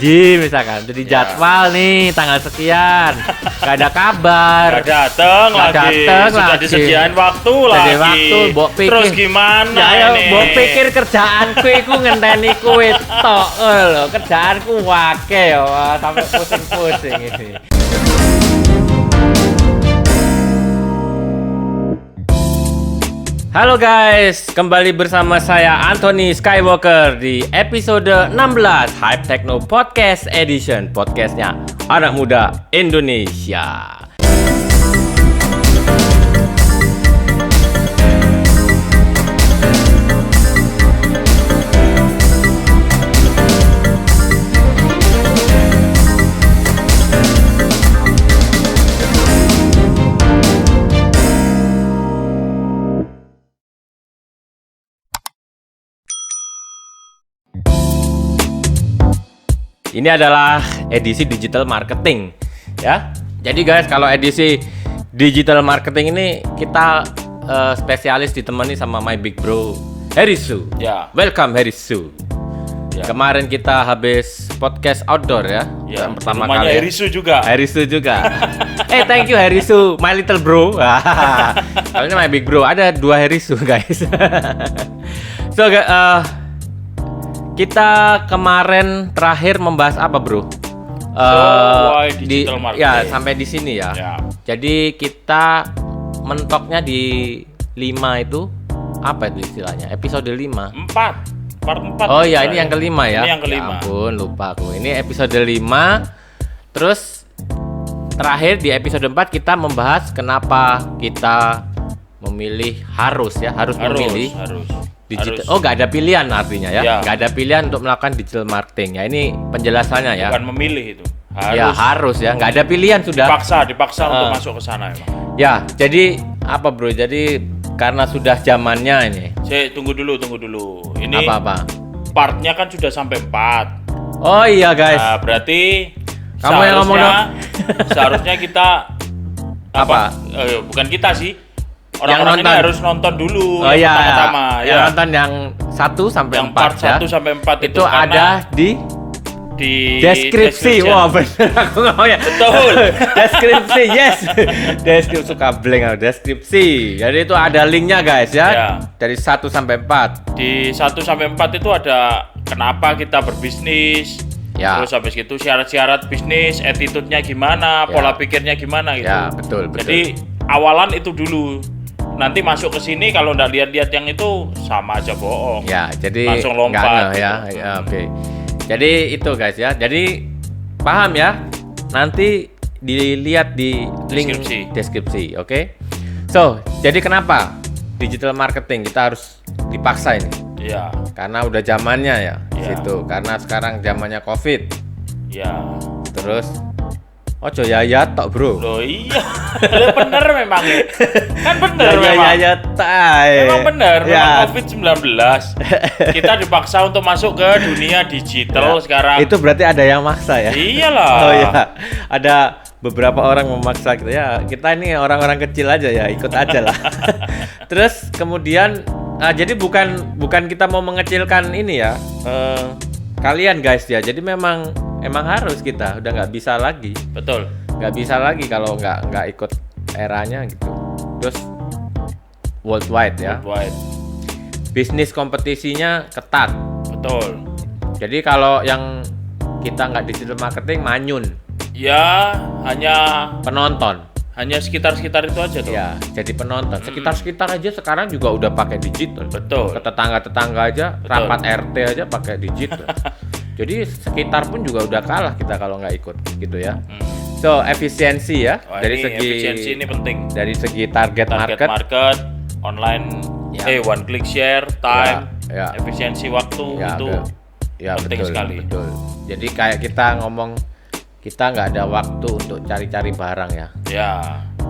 janji misalkan, udah dijadwal nih tanggal sekian, gak ada kabar, Gak dateng lagi. Sudah disediain waktu lagi. Terus gimana ya, ini? Mbok pikir kerjaanku iku ngenteni kowe tok lho, kerjaanku wake ya, sampai pusing-pusing ini. Halo guys, kembali bersama saya Anthony Skywalker di episode 16 Hype Techno Podcast Edition, podcastnya anak muda Indonesia. Ini adalah edisi digital marketing, ya. Jadi guys, kalau edisi digital marketing ini kita spesialis ditemani sama my big bro Herisu. Ya. Welcome Herisu. Ya. Kemarin kita habis podcast outdoor ya. Ya, yang pertama rumahnya kali. Herisu juga. Herisu juga. Thank you Herisu, my little bro. Kalau ini my big bro, ada 2 Herisu guys. So kita kemarin terakhir membahas apa, bro? Why digital marketing? Ya, sampai di sini ya. Jadi kita mentoknya di 5 itu apa itu istilahnya? Episode 5. 4. Part 4. Oh iya, ini yang kelima ya. Ini yang kelima. Ya ampun, lupa aku. Ini episode 5. Terus terakhir di episode 4 kita membahas kenapa kita memilih harus memilih digital. Oh, nggak ada pilihan artinya ya. Nggak ada pilihan untuk melakukan digital marketing. Ya, ini penjelasannya ya. Bukan memilih itu. Harus ya. Nggak ada pilihan sudah. Dipaksa untuk masuk ke sana emang. Ya, jadi apa bro? Jadi karena sudah zamannya ini. Saya tunggu dulu. Ini apa? Partnya kan sudah sampai 4. Oh iya guys. Nah, berarti kamu yang ngomong dong. Seharusnya kita apa? Bukan kita sih. Orang-orang ini harus nonton dulu pertama-tama. Yang nonton yang 1 sampai 4 part ya. 1 sampai 4 itu ada di deskripsi. Wah, bener aku ngomongnya. Betul. Deskripsi, yes. Deskripsi suka blank aku. Deskripsi. Jadi itu ada linknya guys ya. Dari 1 sampai 4. Di 1 sampai 4 itu ada kenapa kita berbisnis. Ya. Terus habis itu syarat-syarat bisnis, attitude-nya gimana, pola pikirnya gimana gitu. Ya, betul. Jadi awalan itu dulu. Nanti masuk ke sini kalau nggak lihat-lihat yang itu sama aja bohong. Ya, jadi langsung lompat. Ya, oke. Jadi itu guys ya. Jadi paham ya. Nanti dilihat di link deskripsi, oke? So, jadi kenapa digital marketing kita harus dipaksa ini? Iya. Karena udah zamannya ya. Situ. Karena sekarang zamannya Covid. Iya. Terus ojo ya tok bro. Loh iya. Bener memang ya. Kan bener memang. Ya tai. Memang bener. Memang Covid-19. Kita dipaksa untuk masuk ke dunia digital sekarang. Itu berarti ada yang maksa ya? Iyalah. Oh iya. Ada beberapa orang memaksa kita. Ya, kita ini orang-orang kecil aja ya, ikut aja lah. Terus kemudian jadi bukan kita mau mengecilkan ini ya. Kalian guys ya. Jadi memang harus kita udah nggak bisa lagi. Betul. Nggak bisa lagi kalau nggak ikut eranya gitu. Terus worldwide ya. Worldwide. Bisnis kompetisinya ketat. Betul. Jadi kalau yang kita nggak digital marketing manyun. Ya hanya penonton. Hanya sekitar-sekitar itu aja tuh. Ya, jadi penonton. Sekitar-sekitar aja sekarang juga udah pakai digital. Betul. Ke tetangga-tetangga aja, rapat RT aja pakai digital. Jadi sekitar pun juga udah kalah kita kalau nggak ikut gitu ya. So efisiensi ya. Dari segi efisiensi ini penting. Dari segi target market online, one click share, time, ya. Efisiensi waktu itu penting sekali. Betul. Jadi kayak kita ngomong kita nggak ada waktu untuk cari-cari barang ya. Ya.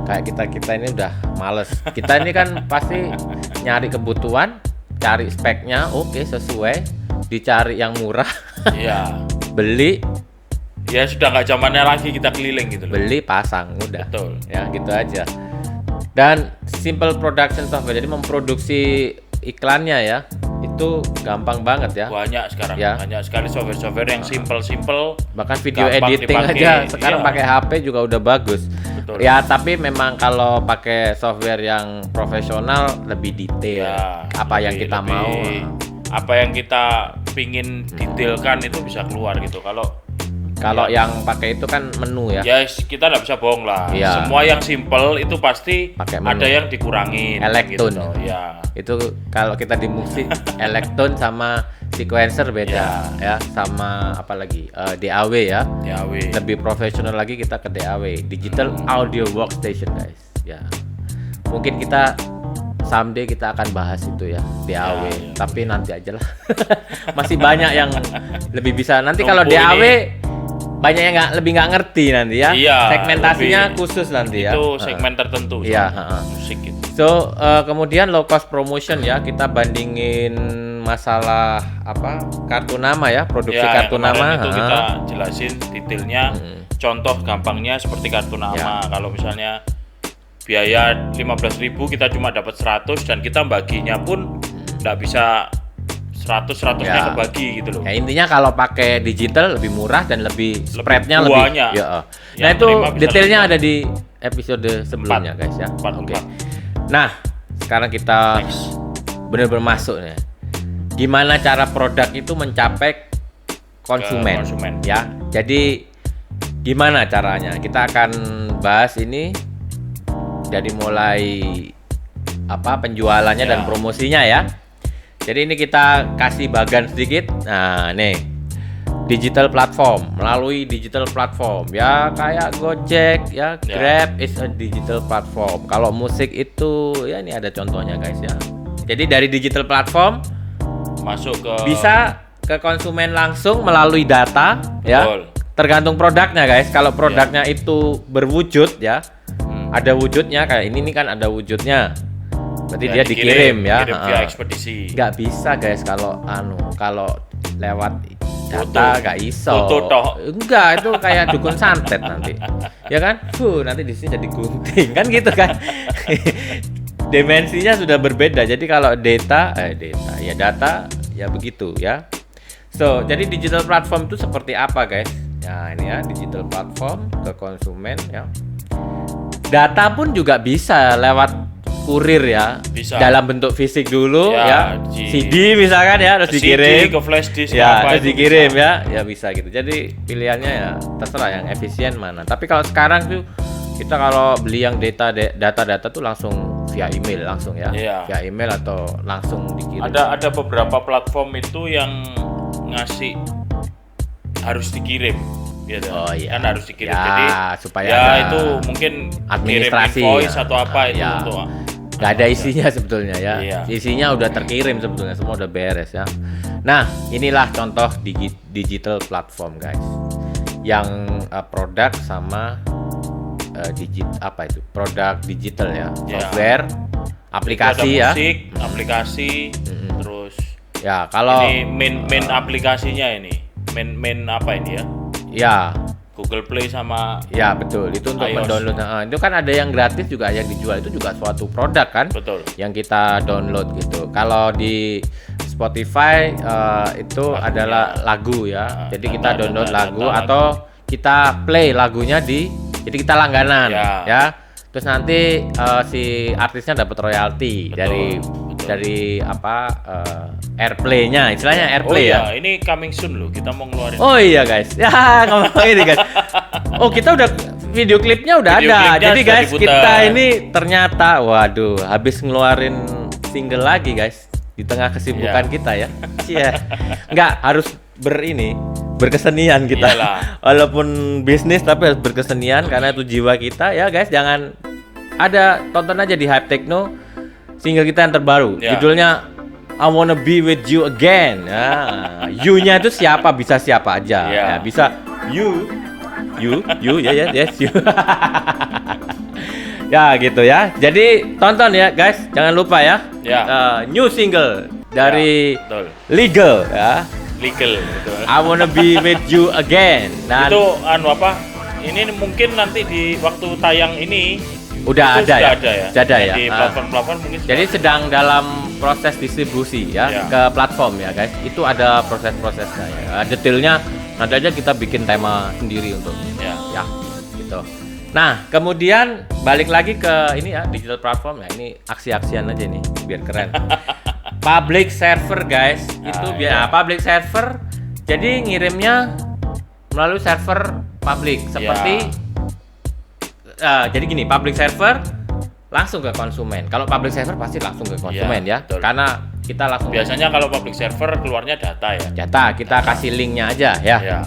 Kayak kita ini udah males. Kita ini kan pasti nyari kebutuhan, cari speknya, oke sesuai, dicari yang murah. Iya. Beli. Ya sudah nggak zamannya lagi kita keliling gitu loh. Beli pasang udah. Betul. Ya gitu aja. Dan simple production software, jadi memproduksi iklannya ya. itu gampang banget ya. Banyak sekarang, Ya. banyak sekali software-software yang simple-simple. Bahkan video Gampang editing dipakai, aja sekarang iya. pakai HP juga udah bagus. Betul. Ya, tapi memang kalau pakai software yang profesional lebih detail. Ya, Apa yang kita mau. Apa yang kita pingin detailkan itu bisa keluar gitu. Kalau yang pakai itu kan menu ya. Ya kita nggak bisa bohong lah. Iya. Semua yang simple itu pasti Pakai menu. ada yang dikurangin. Elektron. Gitu. Ya. Itu kalau kita di musik elektron sama sequencer beda ya, sama apa lagi DAW ya. DAW. Lebih profesional lagi kita ke DAW, Digital Audio Workstation guys. Ya. Mungkin kita someday kita akan bahas itu ya DAW, Ya. tapi nanti aja lah. Masih banyak yang lebih bisa. Nanti Nunggu kalau DAW ini. banyak yang lebih nggak ngerti nanti ya. Iya, Segmentasinya lebih- khusus nanti ya. Itu segmen tertentu. Iya, sama musik gitu. So kemudian low cost promotion ya, kita bandingin masalah apa kartu nama ya, produksi Ya, kartu yang kemarin nama. itu kita jelasin detailnya. Contoh gampangnya seperti kartu nama. Kalau misalnya biaya 15.000 kita cuma dapat 100 dan kita baginya pun nggak bisa 100-100-nya Ya. kebagi gitu loh. Ya intinya kalau pakai digital lebih murah dan lebih spreadnya lebih. buahnya. Ya, Nah Yang itu terima bisa detailnya lebih ada di episode sebelumnya guys ya. Empat. Oke. Nah sekarang kita Next. benar-benar masuk nih. Gimana cara produk itu mencapai konsumen? konsumen. Ya. Jadi gimana caranya? Kita akan bahas ini dari mulai apa penjualannya dan Ya. promosinya ya. Jadi ini kita kasih bagan sedikit. Nah, nih. Digital platform, melalui digital platform. Ya kayak Gojek, ya Grab is a digital platform. Kalau musik itu ya ini ada contohnya guys ya. Jadi dari digital platform Masuk ke bisa ke konsumen langsung melalui data ya. Betul. Tergantung produknya guys. Kalau produknya itu berwujud ya. Ada wujudnya kayak ini nih kan ada wujudnya. Berarti dia dikirim ya. Dikirim via ekspedisi. Nggak bisa guys kalau kalau lewat data nggak iso. Foto toh. Enggak, itu kayak dukun santet nanti. Ya kan? Nanti di sini jadi gunting kan gitu kan. Dimensinya sudah berbeda. Jadi kalau data ya begitu ya. So, jadi digital platform itu seperti apa guys? Ya ini ya digital platform ke konsumen ya. Data pun juga bisa lewat kurir ya. Bisa. Dalam bentuk fisik dulu ya. Ya, CD misalkan ya harus dikirim. CD, ke flash disk Ya, apa terus itu dikirim bisa. ya bisa gitu. Jadi pilihannya ya terserah yang efisien mana. Tapi kalau sekarang tuh kita kalau beli yang data tuh langsung via email langsung ya. Iya. Via email atau langsung dikirim. Ada beberapa platform itu yang ngasih harus dikirim gitu. Oh, iya. Kan harus dikirim. Ya, Jadi supaya ya ada itu mungkin administrasi, kirim invoice ya. atau apa itu Ya. untuk Nggak ada isinya sebetulnya ya. Iya. Isinya udah terkirim sebetulnya, semua udah beres ya. Nah, inilah contoh digital platform guys. Yang produk sama apa itu? Produk digital ya. Ya. Software, aplikasi ada ya. musik, aplikasi, terus Ya, kalau ini main aplikasinya ini. Main apa ini ya? ya Google Play sama ya betul, itu untuk iOS. mendownload. Itu kan ada yang gratis juga, yang dijual itu juga suatu produk kan. betul. Yang kita download gitu. Kalau di Spotify itu Lagunya. adalah lagu ya. Nah, Jadi data- kita download data- lagu data atau kita play lagunya jadi kita langganan Ya. ya. Terus nanti si artisnya dapat royalti Betul, dari betul. dari apa airplay-nya, istilahnya airplay oh, ya. iya, ini coming soon loh. Kita mau ngeluarin. Oh iya guys, ya ngomong ini guys. Oh kita udah video klipnya udah Video ada. klipnya Jadi sudah guys diputar. kita ini ternyata, waduh, habis ngeluarin single lagi guys di tengah kesibukan Iya. kita ya. Iya, nggak harus berkesenian kita. Iyalah. Walaupun bisnis tapi harus berkesenian karena itu jiwa kita ya guys. Jangan tonton aja di Hype Techno single kita yang terbaru. Ya. Judulnya I Wanna Be With You Again. Nah, you-nya itu siapa? Bisa siapa aja. Ya. Ya, bisa you, yes, you. Ya gitu ya. Jadi tonton ya guys. Jangan lupa ya. Ya. New single dari Ya, betul. Legal ya. Legal betul. I Wanna Be With You Again. Dan Itu apa? Ini mungkin nanti di waktu tayang ini Udah Itu ada sudah ya? ada ya. Sudah ada Yang ya. Di platform-platform mungkin Jadi sudah sedang dalam proses distribusi ya Ya. ke platform ya guys. Itu ada proses-prosesnya ya. Detailnya nanti aja kita bikin tema sendiri untuk ya. ya gitu. Nah kemudian balik lagi ke ini ya digital platform ya. Ini aksi-aksian aja nih biar keren. Public server guys. Itu biar public server. Jadi ngirimnya melalui server public seperti jadi gini, public server langsung ke konsumen. Kalau public server pasti langsung ke konsumen ya, betul. karena kita langsung Biasanya kalau public server keluarnya data ya. data, kita kasih linknya aja ya. Ya.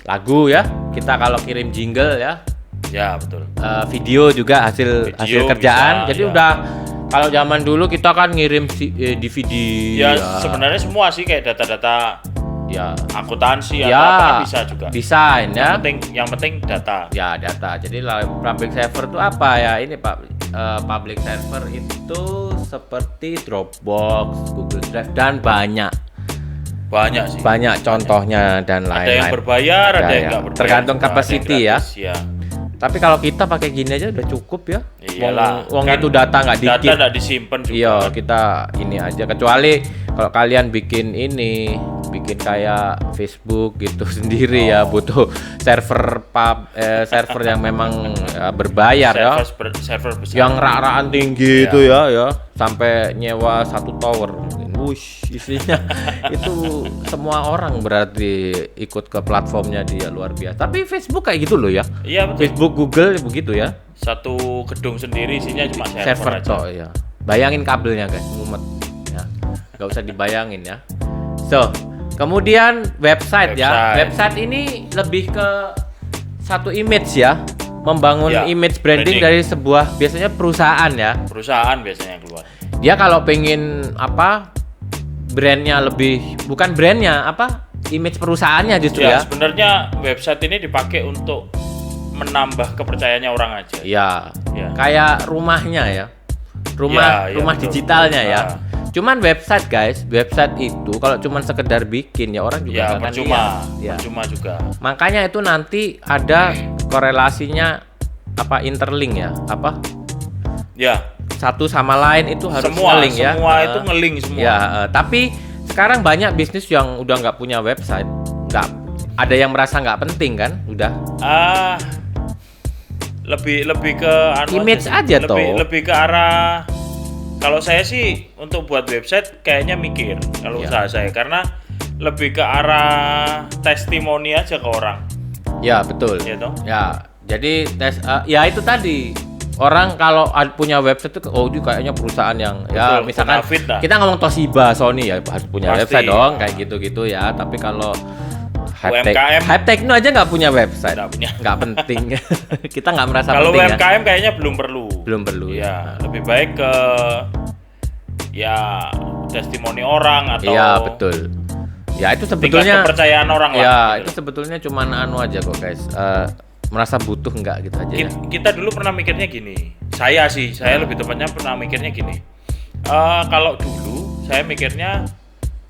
Lagu ya, kita kalau kirim jingle ya, Ya, betul. video juga hasil kerjaan. bisa, Jadi ya. udah kalau zaman dulu kita kan ngirim DVD. Ya, sebenarnya semua sih kayak data-data ya, akuntansi atau ya apa kan bisa juga. desain ya. Yang penting data. Ya data. Jadi public server itu apa ya? Ini public server itu seperti Dropbox, Google Drive dan banyak Banyak sih. contohnya dan Ada lain-lain. yang berbayar, ada yang nggak berbayar. Tergantung juga, ada yang capacity ya. gratis, ya. Tapi kalau kita pakai gini aja udah cukup ya. Iyalah. Wong Kan itu data nggak Data dikit. nggak disimpan juga. Iya, kita ini aja. Kecuali kalau kalian bikin kayak Facebook gitu sendiri ya, butuh server yang memang berbayar ya. Server besar. Yang rak-rakan tinggi itu ya sampai nyewa 1 tower mungkin. Wush, isinya itu semua orang berarti ikut ke platformnya dia, luar biasa. Tapi Facebook kayak gitu loh ya. Iya, betul. Facebook, Google begitu ya. Satu gedung sendiri isinya cuma server Server aja. toh ya. Bayangin kabelnya guys, mumet ya. Nggak usah dibayangin ya. So, kemudian website ya. Website ini lebih ke satu image ya. Membangun Ya, image branding dari sebuah biasanya perusahaan ya. Perusahaan biasanya yang keluar. Dia kalau pengen brandnya lebih, bukan brandnya image perusahaannya justru ya. Sebenarnya website ini dipakai untuk menambah kepercayaannya orang aja. Ya. Kayak rumahnya ya. Rumah betul. digitalnya ya. Cuman website guys, website itu kalau cuman sekedar bikin ya orang juga nggak akan percuma. lihat. Ya. Percuma juga. Makanya itu nanti ada korelasinya interlink ya, Ya. satu sama lain itu harus Semua nge-link ya. itu nge-link semua. Ya, tapi sekarang banyak bisnis yang udah nggak punya website, nggak ada yang merasa nggak penting kan, udah. Lebih ke Image aja toh. Lebih ke arah. Kalau saya sih untuk buat website kayaknya mikir kalau usaha saya, karena lebih ke arah testimoni aja ke orang. Ya betul. Ya toh? Ya, jadi ya itu tadi. Orang kalau punya website itu dia kayaknya perusahaan yang ya Betul, misalkan bonafit lah. kita ngomong Toshiba, Sony ya harus punya Pasti. website dong kayak gitu-gitu ya. Tapi kalau UMKM Hypetechno aja nggak punya website, Nggak punya. nggak penting. Kita nggak merasa kalau penting ya. UMKM kayaknya belum perlu. Belum perlu Ya, lebih baik ke testimoni orang atau Iya betul. Ya itu tingkat sebetulnya kepercayaan orang ya lah. itu sebetulnya cuman aja kok guys. Merasa butuh nggak gitu aja ya. Kita dulu pernah mikirnya gini. Saya lebih tepatnya pernah mikirnya gini. Kalau dulu saya mikirnya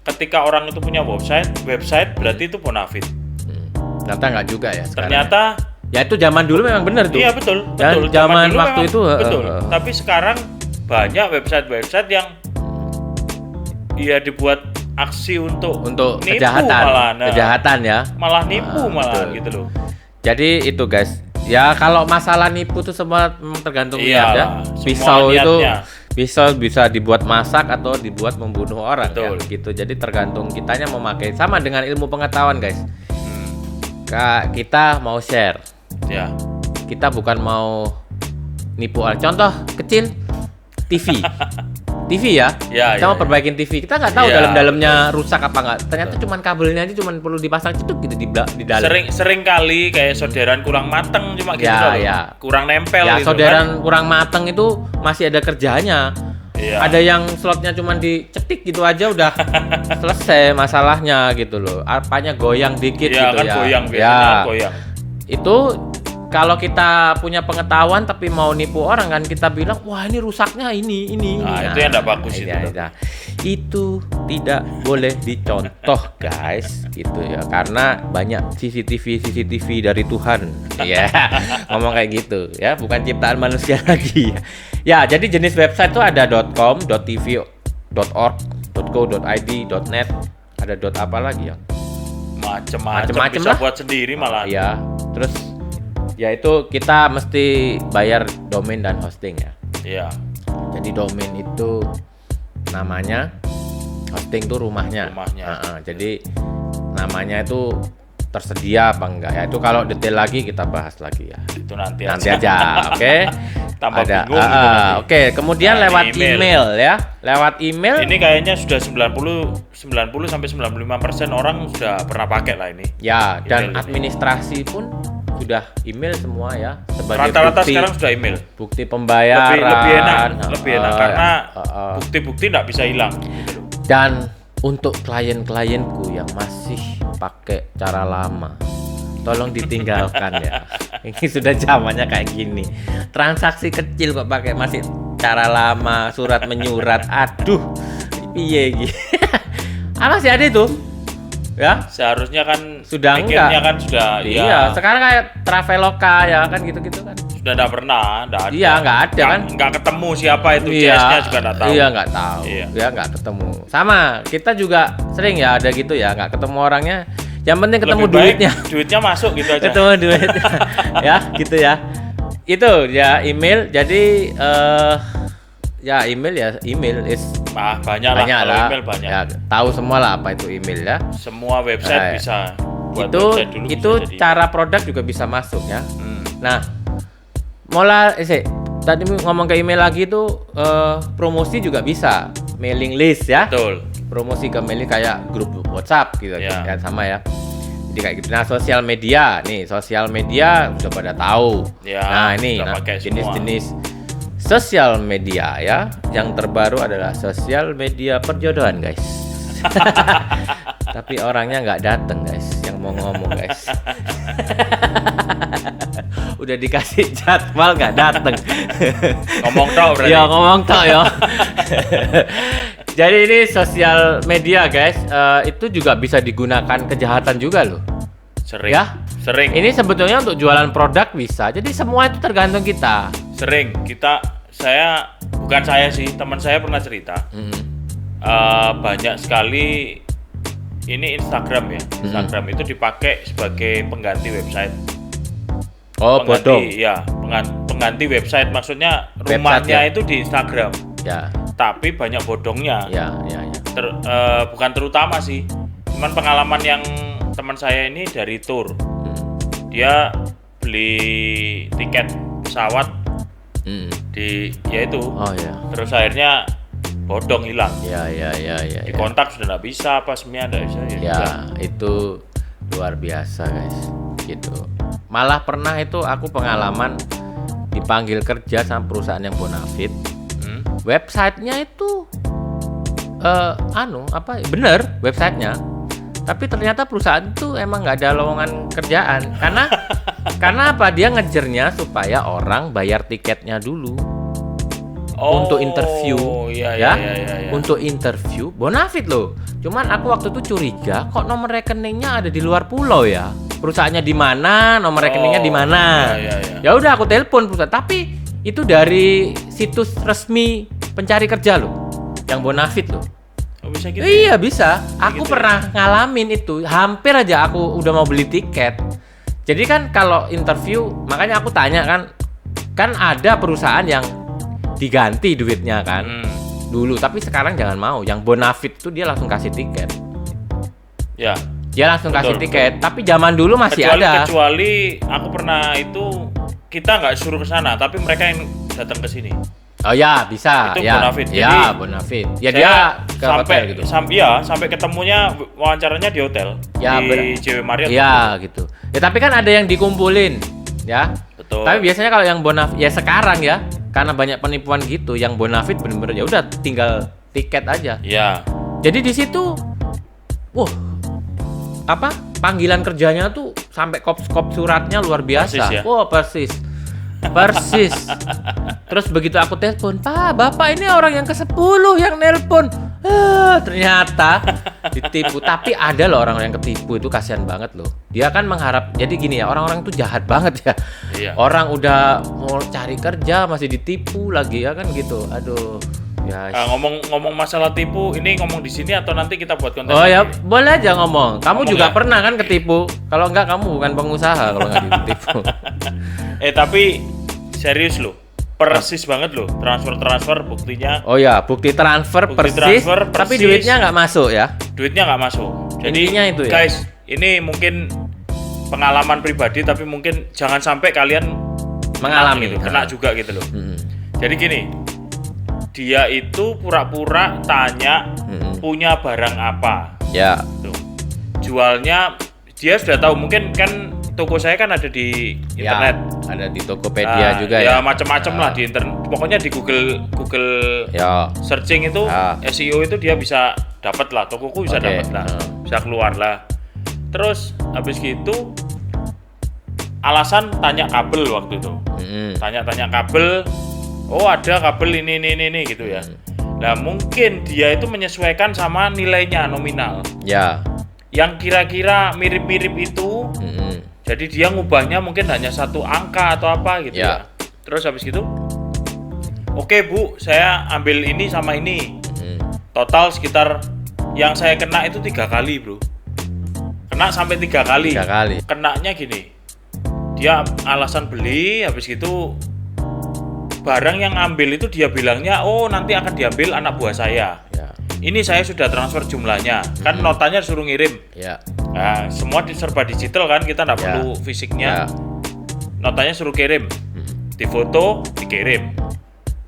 ketika orang itu punya website berarti itu bonafit. Ternyata nggak juga ya sekarang. Ternyata ya itu zaman dulu memang benar tuh. iya betul. Dan Zaman zaman dulu waktu memang itu betul. Tapi sekarang banyak website yang dibuat aksi untuk nipu kejahatan, kejahatan ya. Malah nipu malah betul. gitu loh. Jadi itu guys, ya kalau masalah nipu itu semua memang tergantung niat ya. semua Pisau bisa dibuat masak atau dibuat membunuh orang ya, Betul. gitu. Jadi tergantung kitanya memakai. Sama dengan ilmu pengetahuan guys. Kita mau share. Ya. Kita bukan mau nipu orang. Contoh kecil TV. TV ya, kita mau perbaikin TV, kita nggak tahu dalam-dalamnya rusak apa nggak. Ternyata cuman kabelnya aja cuman perlu dipasang ceduk gitu di dalam. Sering kali kayak solderan kurang mateng cuma gitu kurang nempel. Ya gitu solderan kurang mateng itu masih ada kerjanya. Ada yang slotnya cuman dicetik gitu aja udah selesai masalahnya gitu loh. Apanya goyang dikit gitu kan ya. Goyang, biasanya goyang. Itu kalau kita punya pengetahuan tapi mau nipu orang kan kita bilang wah ini rusaknya ini. Nah, itu yang tidak bagus itu. Itu tidak boleh dicontoh guys, gitu ya. Karena banyak CCTV dari Tuhan. Ya, ngomong kayak gitu ya, bukan ciptaan manusia lagi. Ya, jadi jenis website tuh ada .com, .tv, .org, .co.id, .net, ada apa lagi ya? Macem-macem bisa lah. Buat sendiri malah. Ya, terus ya itu kita mesti bayar domain dan hosting ya. Iya. Jadi domain itu namanya, hosting tuh rumahnya. Jadi namanya itu tersedia apa enggak ya? Itu kalau detail lagi kita bahas lagi ya. Itu nanti aja, oke? Tambah ada bingung gitu nanti. Oke, kemudian lewat email ya. Lewat email. Ini kayaknya sudah 90 sampai 95% orang sudah pernah pakai lah ini. Ya, dan email administrasi pun sudah email semua ya. Sebagai rata-rata bukti, sekarang sudah email. Bukti pembayaran. Lebih enak karena bukti-bukti tidak bisa hilang. Gitu. Dan untuk klien-klienku yang masih pakai cara lama, tolong ditinggalkan ya. Ini sudah zamannya kayak gini. Transaksi kecil kok pakai masih cara lama, surat menyurat. Aduh, piye gitu. Masih ada itu? Ya, seharusnya kan sudah mikirnya enggak. Kan sudah iya, ya. Sekarang kayak Traveloka ya kan gitu-gitu kan. Sudah enggak ada. Iya, enggak ada kan. Enggak ketemu siapa itu Iya, CS-nya juga enggak tahu. Iya, enggak tahu. Iya. Ya enggak ketemu. Sama, kita juga sering ya ada gitu ya, enggak ketemu orangnya. Yang penting ketemu Lebih baik duitnya. Duitnya masuk gitu aja. Ketemu duitnya. Ya, gitu ya. Itu ya email. Jadi ya email is banyak lah. Email banyak. Ya, tahu semua lah apa itu email ya. Semua website bisa. Buat Itu website dulu itu bisa cara produk juga bisa masuk ya. Nah, tadi ngomong ke email lagi itu promosi juga bisa, mailing list ya. Betul. Promosi ke mailing kayak grup WhatsApp gitu Ya. kan sama ya. Jadi kayak gitu. Nah, sosial media sudah pada tahu. Ya, nah, ini jenis-jenis sosial media ya. Yang terbaru adalah sosial media perjodohan, guys. Tapi orangnya nggak dateng, guys, yang mau ngomong, guys. Udah dikasih jadwal nggak dateng. Ngomong tok berarti. Ya, ngomong tok ya. Jadi ini sosial media, guys, itu juga bisa digunakan kejahatan juga loh. Sering. Ya? Sering. Ini sebetulnya untuk jualan produk bisa. Jadi semua itu tergantung kita. Sering. Bukan saya sih, teman saya pernah cerita. Banyak sekali ini Instagram ya. Instagram itu dipakai sebagai pengganti website. Oh, bodong. Ya, pengganti website, maksudnya rumahnya ya? itu di Instagram. Ya. Tapi banyak bodongnya. Ya. Bukan terutama sih. Cuman pengalaman yang teman saya ini dari tour. Dia beli tiket pesawat Oh ya. Terus akhirnya bodong hilang. Ya. Dikontak sudah nggak bisa, apa semuanya nggak bisa. Ya, itu luar biasa, guys. Gitu. Malah pernah itu aku pengalaman dipanggil kerja sama perusahaan yang bonafit. Websitenya itu bener websitenya, tapi ternyata perusahaan itu emang nggak ada lowongan kerjaan karena apa, dia ngejernya supaya orang bayar tiketnya dulu untuk interview. Iya. Untuk interview bonafit loh. Cuman aku waktu itu curiga kok nomor rekeningnya ada di luar pulau ya, perusahaannya di mana, nomor rekeningnya di mana. Ya udah aku telepon perusahaan, tapi itu dari situs resmi pencari kerja loh, yang bonafit loh. Oh, bisa gitu? Iya bisa. Aku gitu pernah ngalamin itu. Hampir aja aku udah mau beli tiket. Jadi kan kalau interview, makanya aku tanya kan ada perusahaan yang diganti duitnya kan dulu, tapi sekarang jangan mau. Yang bonafit itu dia langsung kasih tiket. Ya. Dia langsung kasih tiket. Tapi zaman dulu masih ada. Kecuali aku pernah itu, kita nggak suruh ke sana, tapi mereka yang datang ke sini. Oh ya, bisa. Itu ya. bonafit. Ya, Jadi, bonafit. Ya dia ke hotel gitu. Sampai ketemunya wawancaranya di hotel. Ya, di JW Marriott. Ya, gitu. Ya, tapi kan ada yang dikumpulin, ya. Betul. Tapi biasanya kalau yang bonafit ya sekarang ya, karena banyak penipuan gitu, yang bonafit bener-bener ya udah tinggal tiket aja. Ya. Jadi di situ panggilan kerjanya tuh sampai kop suratnya luar biasa. Persis ya? Wah, persis. Terus begitu aku telepon, Pak, Bapak ini orang yang ke-10 yang nelpon. Ternyata ditipu. Tapi ada loh orang yang ketipu itu, kasihan banget loh. Dia kan mengharap, jadi gini ya, orang-orang itu jahat banget ya. Iya. Orang udah mau cari kerja masih ditipu lagi ya kan gitu. Aduh. Ya. Ngomong masalah tipu, ini ngomong di sini atau nanti kita buat konten Oh lagi? ya, boleh aja ngomong. Kamu Ngomong juga ya? pernah kan ketipu? Kalau enggak kamu bukan pengusaha kalau enggak ditipu. Tapi serius loh, persis banget loh, transfer buktinya. Oh ya, bukti transfer Bukti persis, transfer tapi persis. duitnya nggak masuk ya? Duitnya nggak masuk. Jadi Intinya itu ya? guys, ini mungkin pengalaman pribadi, tapi mungkin jangan sampai kalian Mengalami. kena juga gitu loh. Mm-mm. Jadi gini, dia itu pura-pura tanya Mm-mm. punya barang apa. Ya, Tuh. Jualnya dia sudah tahu, mungkin kan toko saya kan ada di internet. ya, ada di Tokopedia juga ya. Ya macam-macam lah di internet. Pokoknya di Google Ya, searching itu Ah. SEO itu dia bisa dapat lah, tokoku bisa Oke. dapat lah, bisa keluar lah. Terus habis gitu alasan tanya kabel waktu itu. mm-mm. Tanya kabel, oh ada kabel ini gitu ya. Nah mungkin dia itu menyesuaikan sama nilainya nominal Ya, yang kira-kira mirip-mirip itu. mm-mm. Jadi dia ngubahnya mungkin hanya satu angka atau apa gitu Ya. ya. Terus habis gitu, oke Bu, saya ambil ini sama ini. Mm. Total sekitar yang saya kena itu 3 kali bro. Kena sampai 3 kali. 3 kali. Kenanya gini, dia alasan beli, habis gitu barang yang ambil itu dia bilangnya, oh nanti akan diambil anak buah saya. Ya, Ini saya sudah transfer jumlahnya, kan notanya suruh ngirim. ya, Nah, semua serba digital kan, kita nggak Ya. perlu fisiknya. ya. Notanya suruh kirim, difoto, dikirim.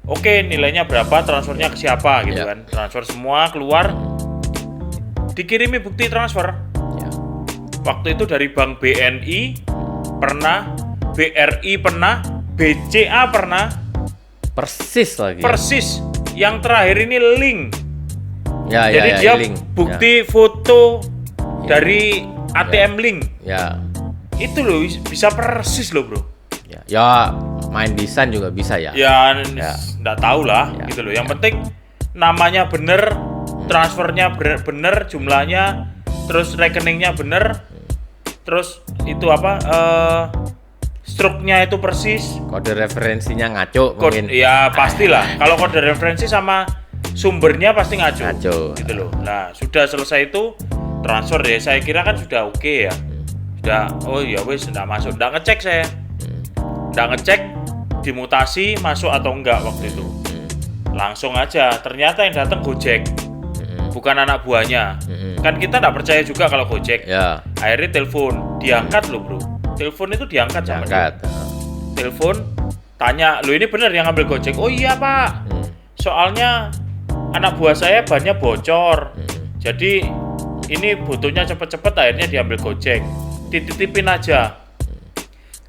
Oke, nilainya berapa, transfernya ke siapa gitu Ya. kan. Transfer semua keluar, dikirimi bukti transfer. Ya. Waktu itu dari Bank BNI pernah, BRI pernah, BCA pernah, Persis lagi. persis. Yang terakhir ini link. Ya, Jadi ya, dia link. bukti foto dari ATM link. Ya. Itu loh bisa persis loh bro. Ya. Ya, main desain juga bisa ya. Ya, Ya. nggak tahu lah Ya. gitu loh. Yang penting namanya bener, transfernya bener, jumlahnya, terus rekeningnya bener, terus itu apa? Struknya itu persis. Kode referensinya ngaco mungkin. Ya pastilah. Kalau kode referensi sama sumbernya pasti ngaco. Ngaco. Gitu loh. Nah sudah selesai itu transfer ya. Saya kira kan sudah oke ya. Sudah. Oh ya wes sudah masuk. Nggak ngecek saya. Nggak ngecek dimutasi masuk atau enggak waktu itu. Langsung aja. Ternyata yang datang Gojek. Bukan anak buahnya. Kan kita nggak percaya juga kalau Gojek. Ya, Akhirnya telepon. Diangkat loh bro. Telepon itu diangkat sama dia. diangkat. Telepon tanya, lo ini bener yang ngambil Gojek? Oh iya pak, soalnya anak buah saya bannya bocor, jadi ini butuhnya cepet-cepet, akhirnya diambil Gojek, titipin aja.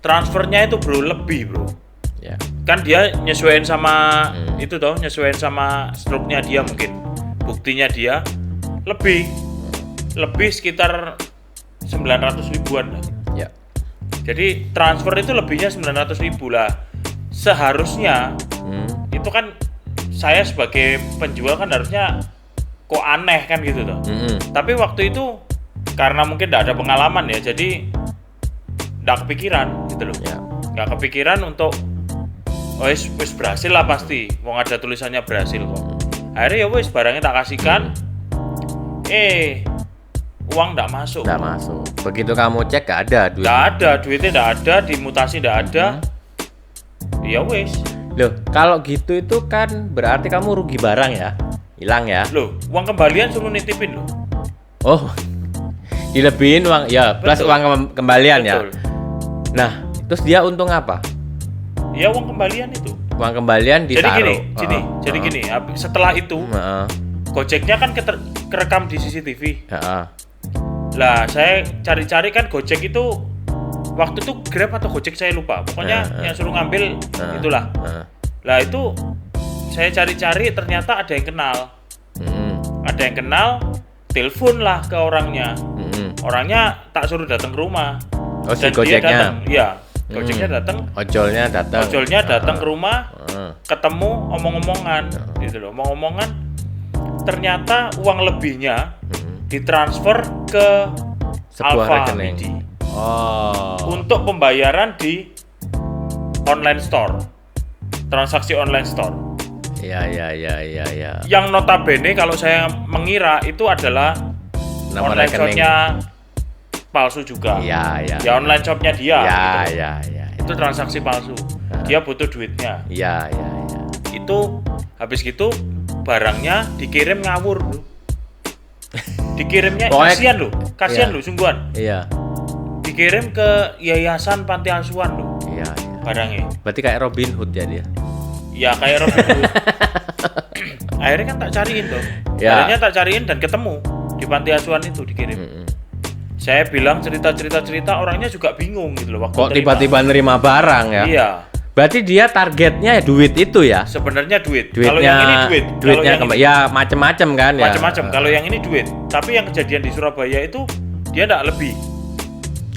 Transfernya itu bro lebih bro, Ya. kan dia nyesuaiin sama itu toh, nyesuaiin sama struknya dia mungkin, buktinya dia lebih sekitar 900 ribuan lah. Ya. Jadi transfer itu lebihnya 900 ribu lah. Seharusnya itu kan saya sebagai penjual kan harusnya kok aneh kan gitu toh. Tapi waktu itu karena mungkin tidak ada pengalaman ya, jadi tidak kepikiran gitu loh. Ya. Nggak kepikiran untuk wes berhasil lah pasti. Wong ada tulisannya berhasil kok. Akhirnya ya wes barangnya tak kasihkan. Uang tidak masuk. Nggak masuk. Begitu kamu cek nggak ada duit. Nggak ada, duitnya nggak ada, dimutasi nggak ada. Ya wes. Loh, kalau gitu itu kan berarti kamu rugi barang ya? Hilang ya? Loh, uang kembalian suruh nitipin loh. Oh. Dilebihin uang ya, plus Betul. uang kembalian ya. Betul. Nah, terus dia untung apa? Ya uang kembalian itu. Uang kembalian Jadi ditaruh. gini, setelah itu Gojeknya kan kerekam di CCTV. Lah, saya cari-cari kan Gojek itu waktu itu Grab atau Gojek saya lupa. Pokoknya yang suruh ngambil itulah. Lah itu saya cari-cari ternyata ada yang kenal. Ada yang kenal, telepon lah ke orangnya. Orangnya tak suruh datang ke rumah. Oh, si Dan dia Gojeknya. datang, iya. Gojeknya datang, Ojolnya datang. ke rumah, ketemu omong-omongan, gitu loh. Omong-omongan, ternyata uang lebihnya ditransfer ke Sebuah Alfa rekening. Midi Untuk pembayaran di online store, transaksi online store. Iya. Yang notabene kalau saya mengira itu adalah Nama online rekening. shopnya palsu juga. Iya. Ya online shopnya dia. gitu. Iya. Itu transaksi palsu. Dia butuh duitnya. Iya. Itu habis gitu barangnya dikirim ngawur bro. Dikirimnya Pokoknya- kasihan iya. loh sungguhan. Iya. Dikirim ke yayasan panti asuhan loh Iya. barangnya. Berarti kayak Robin Hood ya dia. Ya kayak Robin Hood. Akhirnya kan tak cariin dong. Ya. Akhirnya tak cariin dan ketemu di panti asuhan itu dikirim. Saya bilang cerita orangnya juga bingung gitu loh waktu Kok terima. tiba-tiba nerima barang ya? Iya. Berarti dia targetnya ya duit itu ya? Sebenarnya duit. Duitnya, Kalau yang ini duit. duitnya Kalau yang ya macem-macem kan ya? macam-macam. Kalau yang ini duit. Tapi yang kejadian di Surabaya itu dia enggak lebih.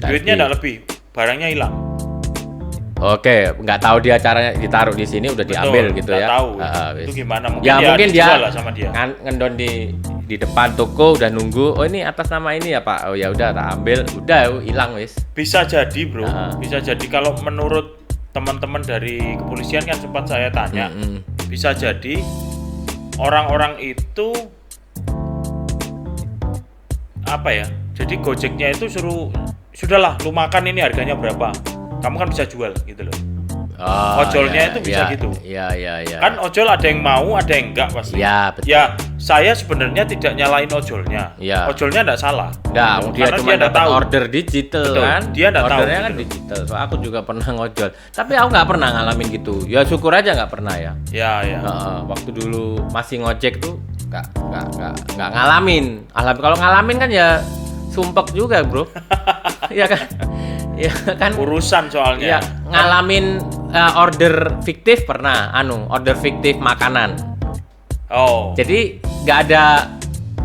Duitnya enggak lebih. Barangnya hilang. Oke, nggak tahu dia caranya ditaruh di sini udah diambil Betul, gitu nggak ya? tahu Wis. itu gimana. Mungkin Ya mungkin dia dijual lah sama dia. ngendon di depan toko udah nunggu. Oh ini atas nama ini ya Pak. Oh ya udah tak ambil. Udah hilang wis. Bisa jadi bro. Ah. Bisa jadi kalau menurut teman-teman dari kepolisian kan sempat saya tanya. Bisa jadi orang-orang itu apa ya? Jadi Gojeknya itu suruh sudahlah lu makan ini harganya berapa? Kamu kan bisa jual gitu loh. Oh, Ojolnya iya, itu bisa iya, gitu. Iya. Kan ojol ada yang mau, ada yang enggak pasti. Iya, betul. Ya, saya sebenarnya tidak nyalain ojolnya. Iya. Ojolnya enggak salah. Nggak, dia Karena cuma dia enggak dapat tahu. order digital Betul, kan? dia nggak tahu Ordernya gitu kan loh. digital. So, aku juga pernah ngojol. Tapi aku nggak pernah ngalamin gitu. Ya syukur aja nggak pernah ya. Ya. Waktu dulu masih ngojek tuh nggak ngalamin. Kalau ngalamin kan ya sumpek juga bro. Iya kan? Ya kan. Urusan soalnya. Ya ngalamin order fiktif pernah. Order fiktif makanan. Oh. Jadi nggak ada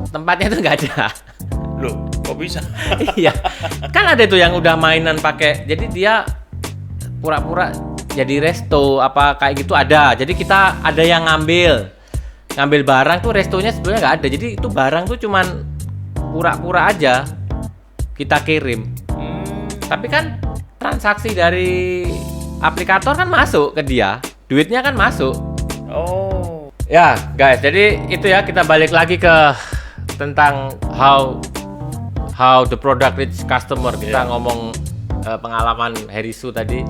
tempatnya tuh nggak ada. Loh, kok bisa? Iya, kan ada tuh yang udah mainan pakai. Jadi dia pura-pura jadi resto apa kayak gitu ada. Jadi kita ada yang ngambil barang tuh restonya sebenarnya nggak ada. Jadi itu barang tuh cuman pura-pura aja kita kirim. Tapi kan transaksi dari aplikator kan masuk ke dia, duitnya kan masuk. Oh. Ya guys, jadi itu ya kita balik lagi ke tentang how the product reach customer. Kita ngomong pengalaman Herisu tadi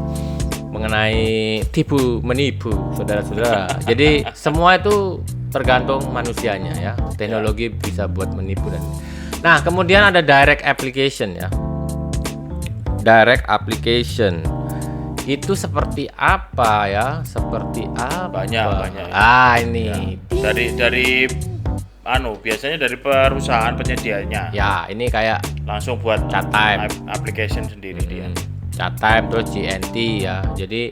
mengenai tipu menipu saudara-saudara. Jadi semua itu tergantung manusianya ya. Teknologi bisa buat menipu dan. Nah kemudian ada direct application ya. Direct application itu seperti apa ya? Seperti apa? Banyak. Ini. Ya. Dari biasanya dari perusahaan penyedianya. Ya, ini kayak Langsung buat Chatime. application sendiri dia. Chatime terus GNT ya. Jadi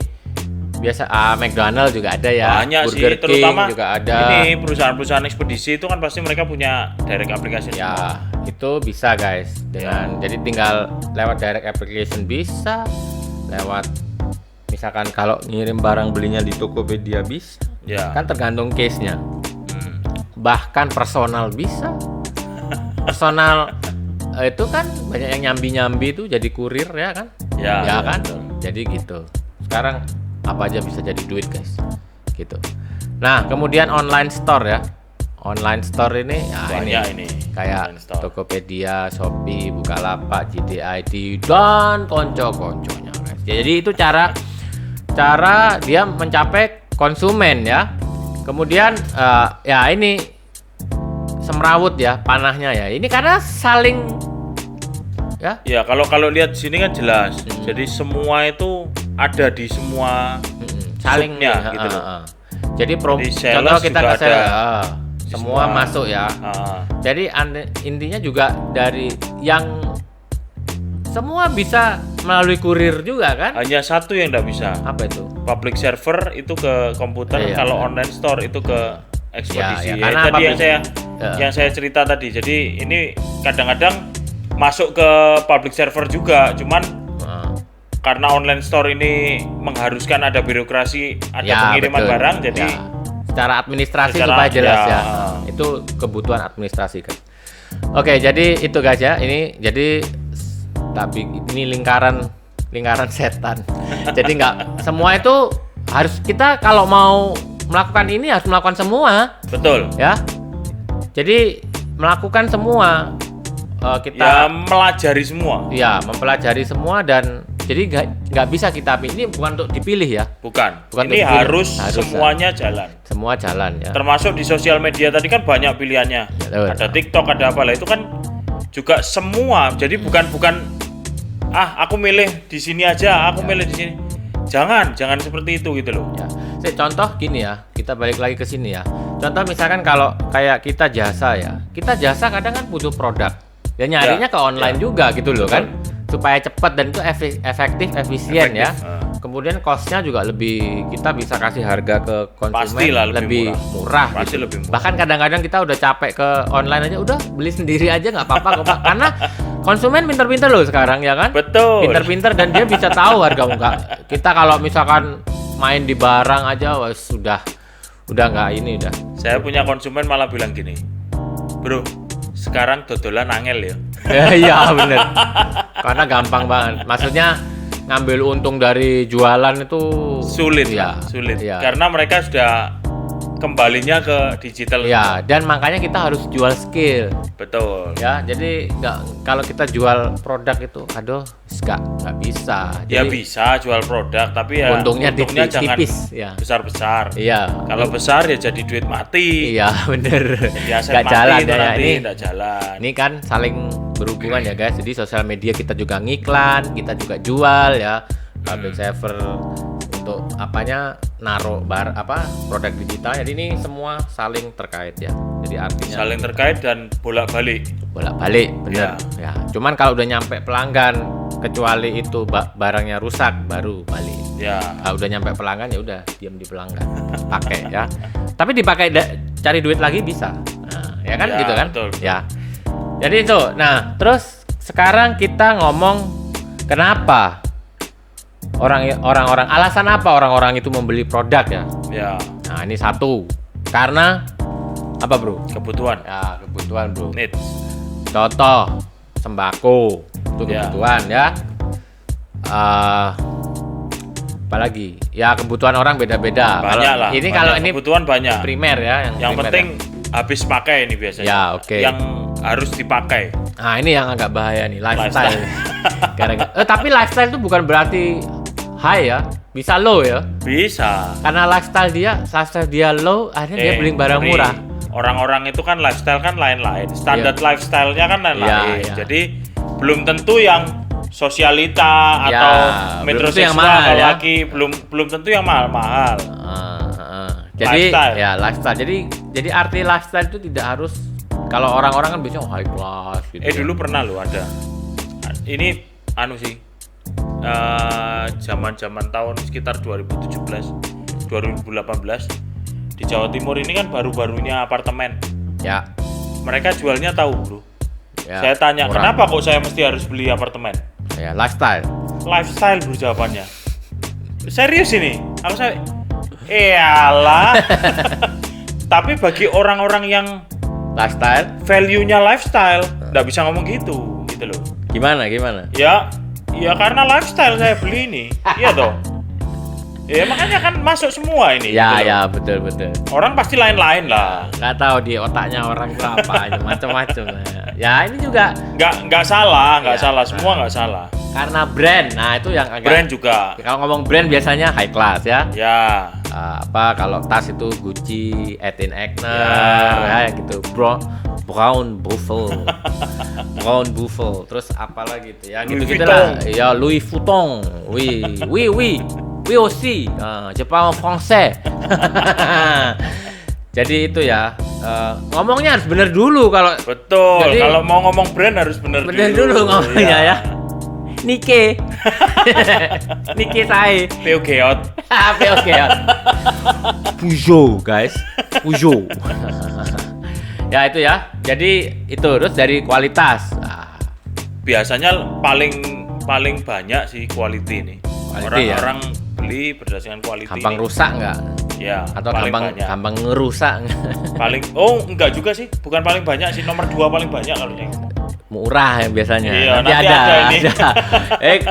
biasa McDonald juga ada ya. Banyak Burger sih, terutama King juga ada. ini perusahaan-perusahaan ekspedisi itu kan pasti mereka punya direct application. Ya, itu bisa guys. Jadi tinggal lewat direct application bisa, lewat misalkan kalau ngirim barang belinya di Tokopedia bisa. Ya. Kan tergantung case-nya. Bahkan personal bisa. Personal itu kan banyak yang nyambi-nyambi itu jadi kurir ya kan? Ya, kan? betul. Jadi gitu. Sekarang apa aja bisa jadi duit guys. Gitu. Nah, kemudian online store ya. Online store ini ya Banyak ini. kayak Online store. Tokopedia, Shopee, Bukalapak, JDID dan konco-konconya guys. Jadi itu cara dia mencapai konsumen ya. Kemudian ya ini semrawut ya panahnya ya. Ini karena saling ya. Ya, kalau lihat di sini kan jelas. Jadi semua itu ada di semua Saling subnya, nih, gitu loh. Jadi Jadi sales contoh kita juga ke seller, ada. semua masuk ya. Jadi intinya juga dari yang semua bisa melalui kurir juga kan? Hanya satu yang tidak bisa. Apa itu? Public server itu ke komputer, Iya, kalau benar. online store itu ke ekspedisi. Ya, karena tadi public- yang saya cerita tadi. Jadi ini kadang-kadang masuk ke public server juga, cuman karena online store ini mengharuskan ada birokrasi, ada pengiriman betul. barang, jadi secara administrasi supaya jelas ya. Itu kebutuhan administrasi kan. Oke, jadi itu guys ya. Ini jadi tapi ini lingkaran setan. Jadi nggak semua itu harus kita kalau mau melakukan ini harus melakukan semua. betul. Ya. Jadi melakukan semua kita Ya melajari semua. ya mempelajari semua dan jadi nggak bisa kita ini bukan untuk dipilih ya. Bukan Bukan ini untuk harus harus, semuanya jalan. Semua jalan ya. Termasuk di sosial media tadi kan banyak pilihannya. Betul. Ada TikTok, ada apa lah, itu kan juga semua. Jadi bukan aku milih di sini aja, aku milih di sini. Jangan seperti itu gitu loh. Ya. Contoh gini ya, kita balik lagi ke sini ya. Contoh misalkan kalau kayak kita jasa ya, kita jasa kadang kan butuh produk. Ya nyarinya ke online juga gitu loh kan, supaya cepat dan itu efektif, efisien ya. Kemudian cost-nya juga kita bisa kasih harga ke konsumen Pastilah lebih murah. Pasti gitu. lebih murah. Bahkan kadang-kadang kita udah capek ke online aja, udah beli sendiri aja nggak apa-apa kok Pak. Karena konsumen pinter-pinter loh sekarang ya kan. Betul. Pinter-pinter dan dia bisa tahu harga muka. Kita kalau misalkan main di barang aja udah nggak ini udah. Saya punya konsumen malah bilang gini, bro, sekarang dodolan angel ya. Iya bener. Karena gampang banget. Maksudnya ngambil untung dari jualan itu Sulit ya, sulit. ya. Karena mereka sudah kembalinya ke digital. Ya, dan makanya kita harus jual skill. Betul. Ya, jadi kalau kita jual produk itu, aduh, nggak bisa. Ya Jadi, bisa jual produk, tapi ya untungnya jangan tipis, ya. besar-besar. Iya. Kalau besar ya jadi duit mati. Iya, bener. Jadi aset Nggak mati jalan itu ya nanti ini. nggak jalan. Ini kan saling berhubungan ya guys. Jadi sosial media kita juga ngiklan, kita juga jual ya. Public server untuk naruh produk digital. Jadi ini semua saling terkait ya. Jadi artinya Saling terkait dan bolak-balik. bener ya. Cuman kalau udah nyampe pelanggan, kecuali itu barangnya rusak baru balik. Ya. Kalau udah nyampe pelanggan ya udah diam di pelanggan, pakai ya. Tapi dipakai cari duit lagi bisa. Nah, ya kan Ya, gitu kan? betul. Ya. Jadi itu. Nah, terus sekarang kita ngomong kenapa orang-orang alasan apa orang-orang itu membeli produk ya? Ya. Nah, ini satu. Karena apa, Bro? Kebutuhan. Ya, kebutuhan, Bro. Needs. Contoh sembako itu Ya. kebutuhan ya. Apalagi ya kebutuhan orang beda-beda. Banyak lah. Ini banyak. kalau ini kebutuhan banyak. primer ya, Yang primer penting habis pakai ini biasanya. Ya, oke. Yang harus dipakai. ya. Nah, ini yang agak bahaya nih, lifestyle. Tapi lifestyle itu bukan berarti high ya, bisa low ya. Bisa. Karena lifestyle dia low, akhirnya dia beli barang sorry. murah. Orang-orang itu kan lifestyle kan lain-lain. Standar Iya. lifestyle-nya kan lain-lain. Iya. Jadi belum tentu yang sosialita Ya, atau belum tentu yang metroseksual mahal, kalau ya. laki belum tentu yang mahal-mahal. Jadi Lifestyle. ya lifestyle. Jadi arti lifestyle itu tidak harus kalau orang-orang kan biasanya high class gitu. Dulu pernah loh ada. Ini sih. Zaman-zaman tahun sekitar 2017, 2018 di Jawa Timur ini kan baru-barunya apartemen. Ya. Mereka jualnya tahu, Bro. Ya, Saya tanya, murah. kenapa kok saya mesti harus beli apartemen? Ya, lifestyle. Lifestyle, Bro, jawabannya. Serius ini? Iyalah. Tapi bagi orang-orang yang Lifestyle. value-nya lifestyle, nggak bisa ngomong gitu loh. Gimana? Ya karena lifestyle saya beli ini. Iya toh. Ya makanya kan masuk semua ini. Ya, gitu loh. ya, betul. Orang pasti lain-lain lah. Nggak tahu di otaknya orang itu apa aja, macam-macam. Ya, ini juga Nggak salah, Ya. semua nggak salah. karena brand. Nah, itu yang agak Brand juga. Kalau ngomong brand biasanya high class ya. Ya. Kalau tas itu Gucci, Etin Egner, ya gitu. Brown Buffalo. Terus apa lagi itu ya? Louis Gitu-gitulah. Ya Louis Vuitton. Oui aussi. Jepang français. Jadi itu ya. Ngomongnya harus bener dulu kalau Betul. Jadi- Kalau mau ngomong brand harus bener dulu ngomongnya Iya. ya. Nike. Nike saya. Theo Geot. Oke ya. Peugeot guys. Peugeot. Ya itu ya. Jadi itu terus dari kualitas. Biasanya paling paling banyak sih quality nih. Orang-orang beli berdasarkan quality. Gampang rusak nggak? Ya. Atau gampang ngerusak? Enggak juga sih. Bukan paling banyak sih. Nomor 2 paling banyak kalau yang murah yang biasanya. Iya, nanti ada ini.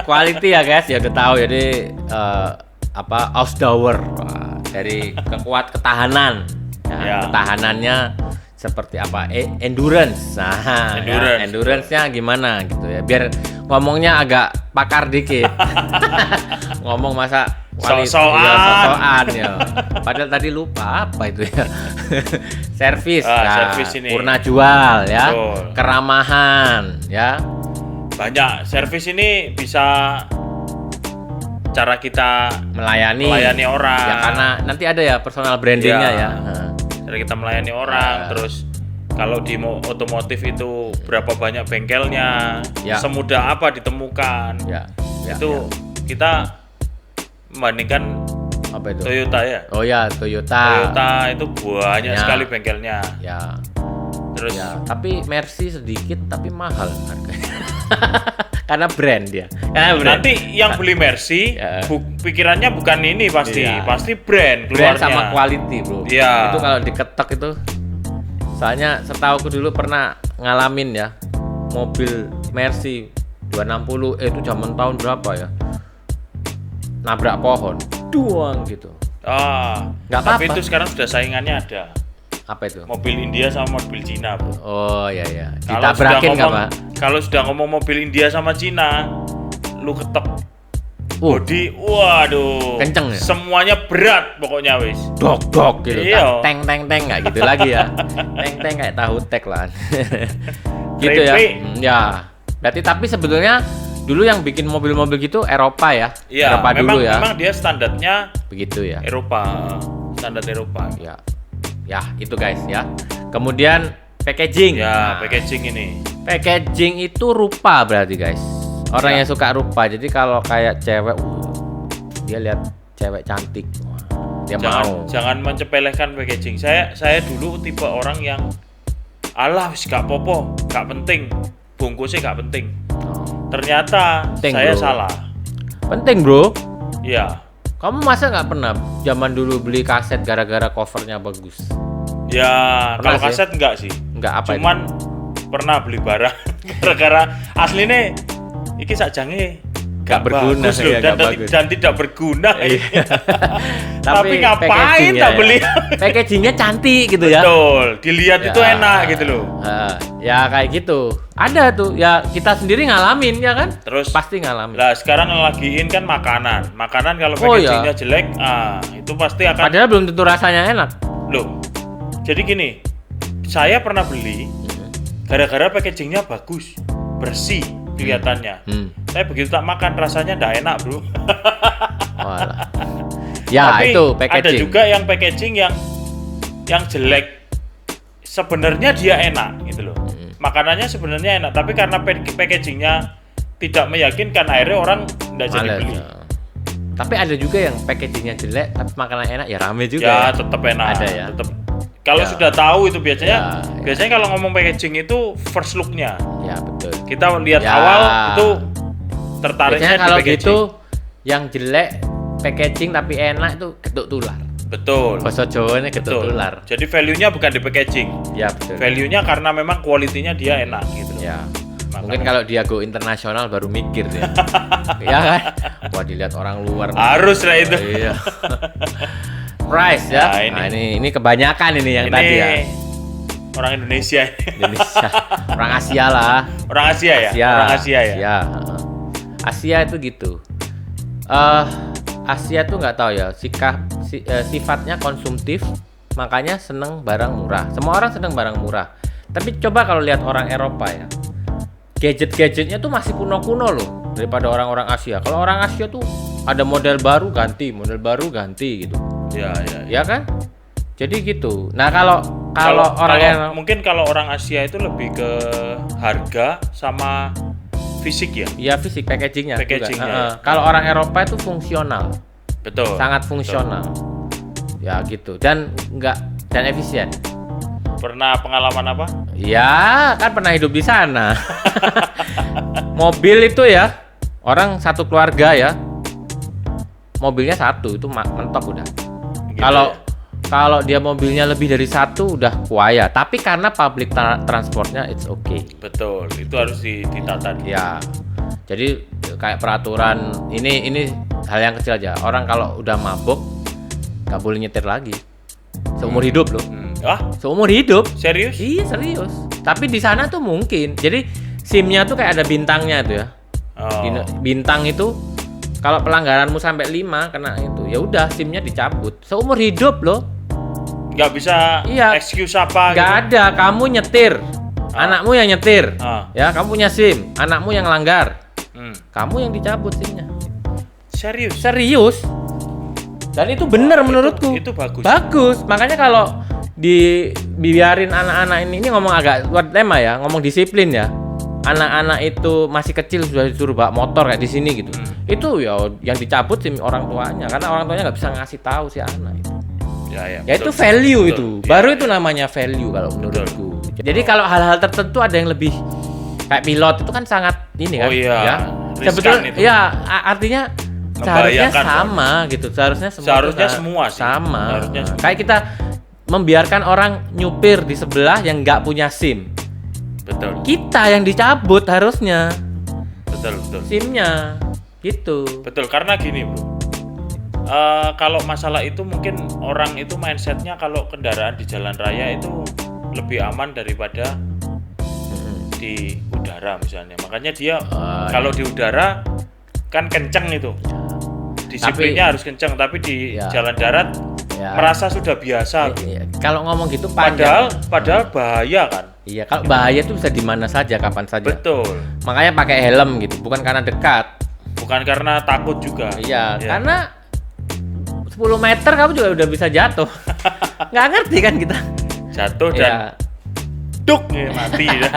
Quality ya guys, ya udah tahu. Jadi Ausdauer dari ketahanan. Ya. Ketahanannya seperti apa? Endurance. Nah, endurance-nya gimana gitu ya. Biar ngomongnya agak pakar dikit. Ngomong masa sosokan ya. Padahal tadi lupa apa itu ya. Servis. Servis ini. Purna jual ya. Betul. Keramahan ya. Banyak servis ini bisa cara kita melayani orang. Ya karena nanti ada ya personal brandingnya ya. Cara kita melayani orang, terus kalau di otomotif itu berapa banyak bengkelnya, semudah apa ditemukan. Itu kita membandingkan apa itu? Toyota ya. Oh ya, Toyota itu banyak sekali bengkelnya. Ya. Terus tapi Mercy sedikit tapi mahal harganya. Karena brand dia. Nanti yang beli Mercy pikirannya bukan ini pasti brand keluarnya. Brand sama quality, Bro. Iya. Itu kalau diketok itu. Soalnya setauku dulu pernah ngalamin ya. Mobil Mercy 260 itu zaman tahun berapa ya? Nabrak pohon. Duang gitu. Nggak apa-apa. Tapi itu sekarang sudah saingannya ada. Apa itu? Mobil India sama mobil Cina, Bro. Oh iya. Ditabrakin nggak, Pak? Kalau sudah ngomong mobil India sama Cina, lu ketep body, waduh, kenceng ya? Semuanya berat pokoknya wis. Dok gitu. Iya. Teng nggak gitu lagi ya. Teng kayak tahu tek lah. Gitu ya. Ya. Berarti tapi sebetulnya dulu yang bikin mobil-mobil gitu Eropa ya. Iya, Eropa dulu ya. Memang dia standarnya begitu ya. Eropa. Standar Eropa. Ya, itu guys ya. Kemudian packaging. Ya, packaging ini. Packaging itu rupa berarti guys. Orang yang suka rupa. Jadi kalau kayak cewek dia lihat cewek cantik, dia mau. Jangan mencepelehkan packaging. Saya dulu tipe orang yang wis gak popo, gak penting. Bungkusnya gak penting. Ternyata saya salah. Penting, Bro. Iya. Kamu masa nggak pernah zaman dulu beli kaset gara-gara covernya bagus? Ya, kalau kaset enggak sih. Enggak apa? Cuman pernah beli barang gara-gara aslinya iki sakjange gak berguna bagus loh, dan tidak berguna. Tapi ngapain tak beli? Packagingnya cantik gitu ya. Betul, dilihat itu enak gitu loh. Ya kayak gitu. Ada tuh, ya kita sendiri ngalamin ya kan? Terus pasti ngalamin. Lah sekarang ngelagiin kan makanan kalau packagingnya jelek, itu pasti akan. Padahal belum tentu rasanya enak. Loh, jadi gini, saya pernah beli gara-gara packagingnya bagus, bersih kelihatannya. Tapi begitu tak makan rasanya ndak enak, Bro. Walah. Ya, tapi itu packaging. Ada juga yang packaging yang jelek. Sebenarnya dia enak gitu loh. Makanannya sebenarnya enak, tapi karena packagingnya tidak meyakinkan, akhirnya orang ndak jadi beli. Tapi ada juga yang packagingnya jelek tapi makanan enak, ya rame juga. Ya, tetap enak. Ada ya. Tetap. Kalau sudah tahu itu biasanya kalau ngomong packaging itu first look-nya. Ya, betul. Kita lihat awal itu tertariknya biasanya di kalau packaging. gitu yang jelek packaging tapi enak itu getuk tular. Betul. Bahasa Jawanya getuk tular. Jadi value-nya bukan di packaging. Ya, betul. Value-nya karena memang kualitinya dia enak gitu. Ya. Mungkin kalau dia go internasional baru mikir dia. Ya kan? Wah, dilihat orang luar. Harus lah itu. Iya. Price ya. Nah, ini kebanyakan ini yang tadi ya. Orang Indonesia. Orang Asia lah. Orang Asia ya? Orang Asia ya? Asia. Asia itu gitu. Asia tuh nggak tahu ya, sifatnya konsumtif, makanya seneng barang murah. Semua orang seneng barang murah. Tapi coba kalau lihat orang Eropa ya, gadget-gadgetnya tuh masih kuno-kuno loh daripada orang-orang Asia. Kalau orang Asia tuh ada model baru ganti gitu. Ya kan? Jadi gitu. Nah kalau mungkin kalau orang Asia itu lebih ke harga sama fisik ya? Iya fisik, packagingnya. Ya. Kalau orang Eropa itu fungsional. Betul. Sangat fungsional. Betul. Ya gitu. Dan efisien. Pernah pengalaman apa? Ya kan pernah hidup di sana. Mobil itu ya orang satu keluarga ya, mobilnya satu itu mentok udah. Gitu Kalau ya? kalau dia mobilnya lebih dari satu udah kuaya. Tapi karena public transportnya it's okay. Betul, itu harus ditata. Ya. Jadi kayak peraturan ini hal yang kecil aja. Orang kalau udah mabuk nggak boleh nyetir lagi. Seumur hidup loh. Ah, Seumur hidup. serius? Iya serius. Tapi di sana tuh mungkin. Jadi SIM-nya tuh kayak ada bintangnya tuh ya. Oh. Bintang itu kalau pelanggaranmu sampai 5 kena itu, ya udah SIM-nya dicabut. Seumur hidup loh. Nggak bisa Iya. excuse apa Nggak gitu. ada, kamu nyetir. Anakmu yang nyetir. Ah. Ya, kamu punya SIM, anakmu yang langgar. Kamu yang dicabut SIM-nya. Serius? Serius. Dan itu benar menurutku. Itu bagus. Bagus. Makanya kalau dibiarin anak-anak ini ngomong agak luar tema ya, ngomong disiplin ya. Anak-anak itu masih kecil sudah disuruh bawa motor kayak di sini gitu. Itu ya yang dicabut SIM orang tuanya karena orang tuanya nggak bisa ngasih tahu si anak itu. Ya, Ya itu betul. value Betul. itu. Ya, Baru ya. itu namanya value kalau menurutku. Jadi kalau hal-hal tertentu ada yang lebih kayak pilot itu kan sangat ini kan. Oh iya, Ya. riskan Sebetulnya itu. ya artinya seharusnya Membahayakan, sama gitu. Seharusnya semua Seharusnya itu semua sih. sama. Seharusnya semua. Kayak kita membiarkan orang nyupir di sebelah yang nggak punya SIM. Betul. Kita yang dicabut harusnya Betul. SIM-nya gitu. Betul, karena gini bro, kalau masalah itu mungkin orang itu mindsetnya kalau kendaraan di jalan raya itu lebih aman daripada di udara misalnya. Makanya dia kalau di udara kan kenceng itu, disiplinnya harus kenceng, tapi di Ya. jalan darat Ya. merasa sudah biasa. Iya. Kalau ngomong gitu panjang. Padahal bahaya kan. Iya, kalau bahaya itu bisa di mana saja, kapan saja. Betul. Makanya pakai helm gitu, bukan karena dekat. Bukan karena takut juga. Iya, Ya. karena 10 meter kamu juga udah bisa jatuh. Nggak ngerti kan kita. Jatuh Iya. dan duk ya, mati ya.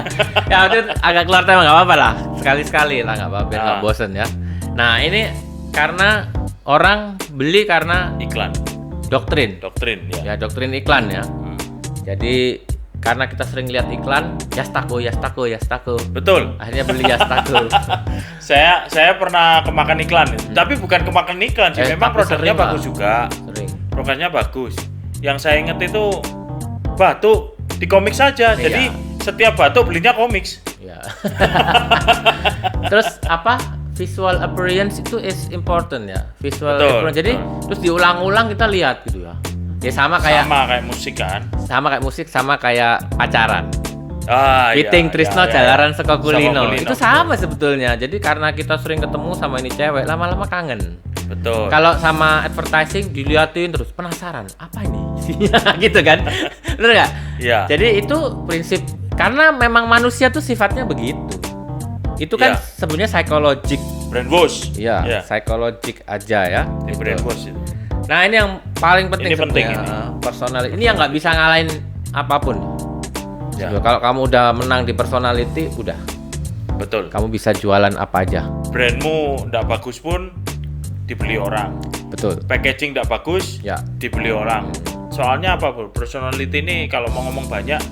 Ya itu agak keluar tema, nggak apa-apa lah. Sekali-sekali lah, nggak apa-apa, biar nggak Ah. bosen ya. Nah ini karena orang beli karena Iklan, doktrin. doktrin ya. Ya doktrin iklan ya. Jadi karena kita sering lihat iklan, Yastaco. Betul. Akhirnya beli Yastaco. Saya pernah kemakan iklan, tapi bukan kemakan iklan sih. Memang tapi produknya sering lah. bagus juga. Sering. Produknya bagus. Yang saya inget itu batuk di komik saja. Iya. Jadi setiap batuk belinya komik. Ya. Terus apa? Visual appearance itu is important ya. Visual Betul, appearance. Jadi terus diulang-ulang kita lihat gitu ya. Ya sama kayak musik kan. musik, sama kayak pacaran. Ah, Piting iya, Trisno iya, Jalaran iya. Saka Kulino. Saka Itu sama sebetulnya. Jadi karena kita sering ketemu sama ini cewek, lama-lama kangen. Betul. Kalau sama advertising diliatin terus penasaran, apa ini isinya gitu kan? Bener nggak? Iya. Jadi itu prinsip karena memang manusia tuh sifatnya begitu. Itu kan Iya. sebenarnya psychologic. Brainwash. Iya, Iya. psychologic aja ya. Di Gitu. brainwash itu. Nah, ini yang paling penting Ini penting sebenarnya. Personality. Ini yang nggak bisa ngalahin apapun. Ya. Kalau kamu udah menang di personality, udah. Betul. Kamu bisa jualan apa aja. Brandmu ndak bagus pun dibeli orang. Betul. Packaging ndak bagus, Ya. dibeli orang. Soalnya apa bro? Personality ini kalau mau ngomong banyak,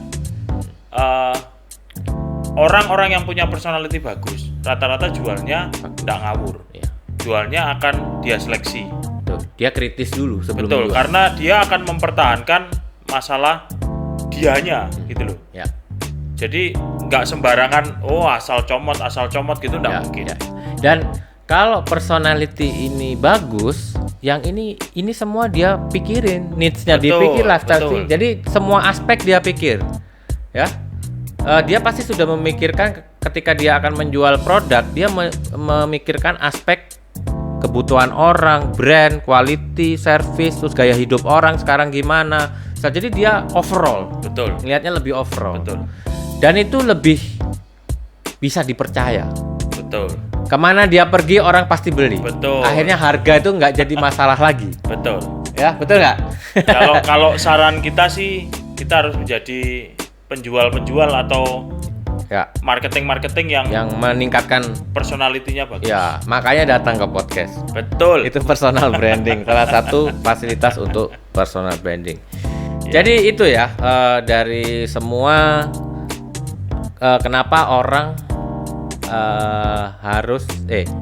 orang-orang yang punya personality bagus, rata-rata jualnya ndak ngawur. Ya. Jualnya akan dia seleksi. Betul. Dia kritis dulu sebelum Betul, jual. karena dia akan mempertahankan masalah dianya gitu loh. Ya. Jadi nggak sembarangan, asal comot gitu nggak Ya, mungkin. ya. Dan kalau personality ini bagus, yang ini semua dia pikirin, needs-nya Betul, dipikir, lifestyle betul. jadi semua aspek dia pikir, ya. Dia pasti sudah memikirkan ketika dia akan menjual produk, dia memikirkan aspek kebutuhan orang, brand, quality, service, terus gaya hidup orang sekarang gimana. Jadi dia overall, Betul, ngelihatnya lebih overall. betul, Dan itu lebih bisa dipercaya. betul, Kemana dia pergi orang pasti beli. Betul. Akhirnya harga itu nggak jadi masalah lagi. betul. Ya betul nggak? Kalau saran kita sih, kita harus menjadi penjual-penjual atau Ya, marketing yang meningkatkan. personalitinya bagus. Ya, makanya datang ke podcast. Betul. Itu personal branding, salah satu fasilitas untuk personal branding. Ya. Jadi itu ya dari semua kenapa orang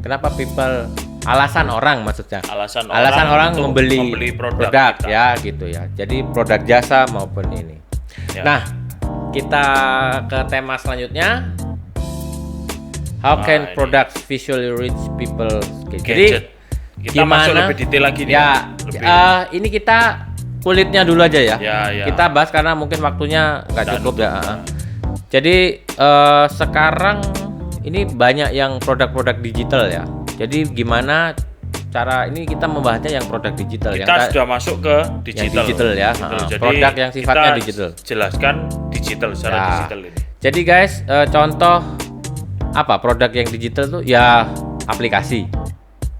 kenapa people alasan orang maksudnya Alasan orang untuk membeli produk kita. ya gitu ya. Jadi produk jasa maupun ini. Ya. Nah, kita ke tema selanjutnya. How can ini. products visually reach people? Jadi Gadget. Kita masuk gimana? lebih detail lagi nih. Ya, Lebih. ini kita kulitnya dulu aja ya. Ya. Kita bahas karena mungkin waktunya nggak cukup ya. Jadi sekarang ini banyak yang produk-produk digital ya. Jadi gimana cara ini kita membahasnya yang produk digital Kita sudah masuk ke digital. Yang digital ya. Jadi Produk yang sifatnya kita digital. Jelaskan digital secara Ya. digital ini. Jadi guys, contoh apa produk yang digital tuh ya aplikasi.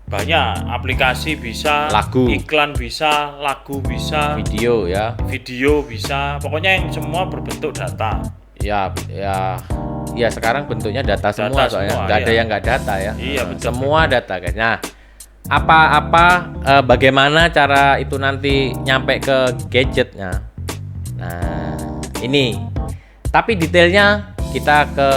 Banyak aplikasi bisa, Lagu. iklan bisa, lagu bisa, Video ya. video bisa, pokoknya yang semua berbentuk data. Ya sekarang bentuknya data semua soalnya semua, nggak ada iya. yang nggak data ya. Iya, betul. Semua data guys. Nah, bagaimana cara itu nanti nyampe ke gadgetnya? Nah, ini. Tapi detailnya kita ke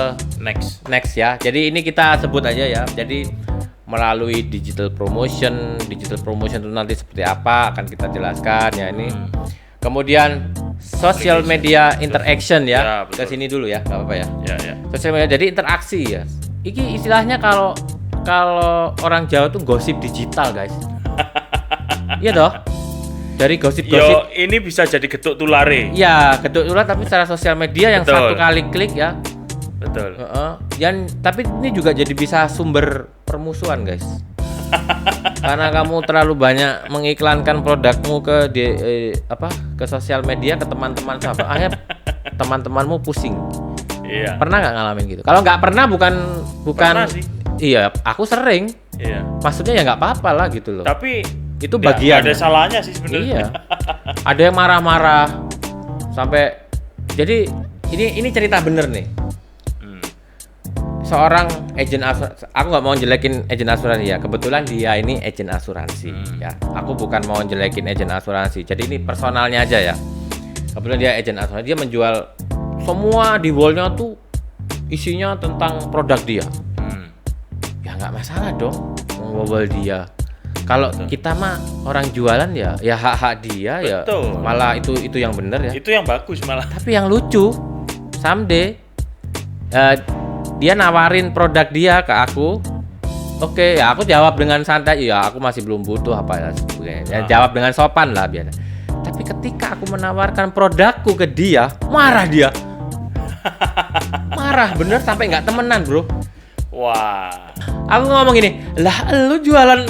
next ya. Jadi ini kita sebut aja ya. Jadi melalui digital promotion itu nanti seperti apa akan kita jelaskan ya ini. Kemudian social media interaction Ya, ya. betul. Ke sini dulu ya, nggak apa-apa ya. Ya. Sosial media jadi interaksi ya. Iki istilahnya kalau orang Jawa tuh gosip digital, guys. Iya toh? Dari gosip-gosip. Ini bisa jadi getuk tulare. Iya, geduk tular tapi secara sosial media yang Betul. satu kali klik ya. Betul. Tapi ini juga jadi bisa sumber permusuhan, guys. Karena kamu terlalu banyak mengiklankan produkmu ke sosial media ke teman-teman sahabat. Akhirnya teman-temanmu pusing. Iya. Pernah nggak ngalamin gitu? Kalau nggak pernah bukan Pernah sih. Iya, aku sering. Iya. Maksudnya ya nggak apa-apa lah gitu loh. Tapi Itu nggak bagian. ada salahnya sih sebenarnya. Iya. Ada yang marah-marah sampai jadi ini cerita bener nih. Seorang agen asuransi, aku nggak mau jelekin agen asuransi ya. Kebetulan dia ini agen asuransi ya. Aku bukan mau jelekin agen asuransi. Jadi ini personalnya aja ya. Kebetulan dia agen asuransi, dia menjual semua di wallnya tuh isinya tentang produk dia. Ya nggak masalah dong, mengobol dia. Kalau kita mah orang jualan ya hak-hak dia. Betul. Ya malah itu yang bener ya. Itu yang bagus malah. Tapi yang lucu, someday dia nawarin produk dia ke aku. Oke, ya aku jawab dengan santai. Ya aku masih belum butuh apa ya sebagainya. Ya, jawab dengan sopan lah biasa. Tapi ketika aku menawarkan produkku ke dia, marah dia. Marah bener sampai nggak temenan bro. Wah. Aku ngomong gini, lah lu jualan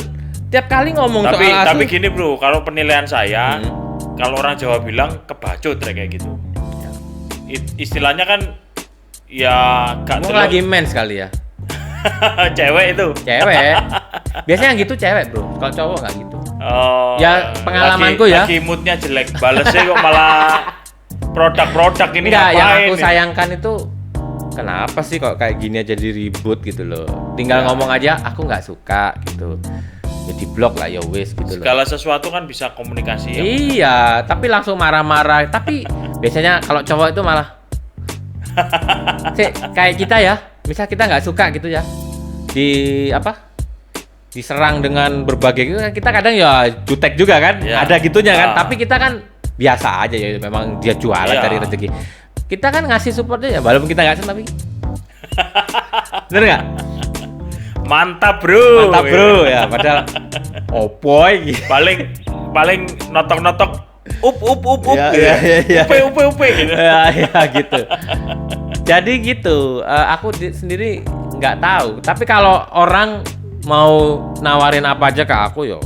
tiap kali ngomong soal Tapi gini bro, kalau penilaian saya, kalau orang Jawa bilang kebacut kayak gitu. Istilahnya kan ya gak kamu lagi mens kali ya. cewek itu. Cewek. Biasanya yang gitu cewek bro. Kalau cowok nggak gitu. Oh, Ya, pengalamanku ya. Lagi moodnya jelek, balesnya kok malah produk-produk ini Enggak, yang ngapain aku nih? sayangkan itu kenapa sih kok kayak gini aja jadi ribut gitu loh. Tinggal ngomong aja aku nggak suka gitu. Jadi blok lah ya wes gitu loh. Segala sesuatu kan bisa komunikasi ya. Iya, tapi langsung marah-marah. Tapi biasanya kalau cowok itu malah kayak kita ya. Misal kita nggak suka gitu ya. Diserang dengan berbagai gitu, kita kadang ya jutek juga kan. Ya. Ada gitunya kan. Tapi kita kan biasa aja ya, memang dia jualan Iya. dari rezeki. Kita kan ngasih supportnya ya, walaupun kita nggak senang tapi. Bener nggak? Mantap bro. Mantap bro ya, padahal opoy gitu. paling notok-notok up Ya, gitu. ya. Up gitu. ya gitu. Jadi gitu, aku sendiri nggak tahu. Tapi kalau orang mau nawarin apa aja ke aku yo,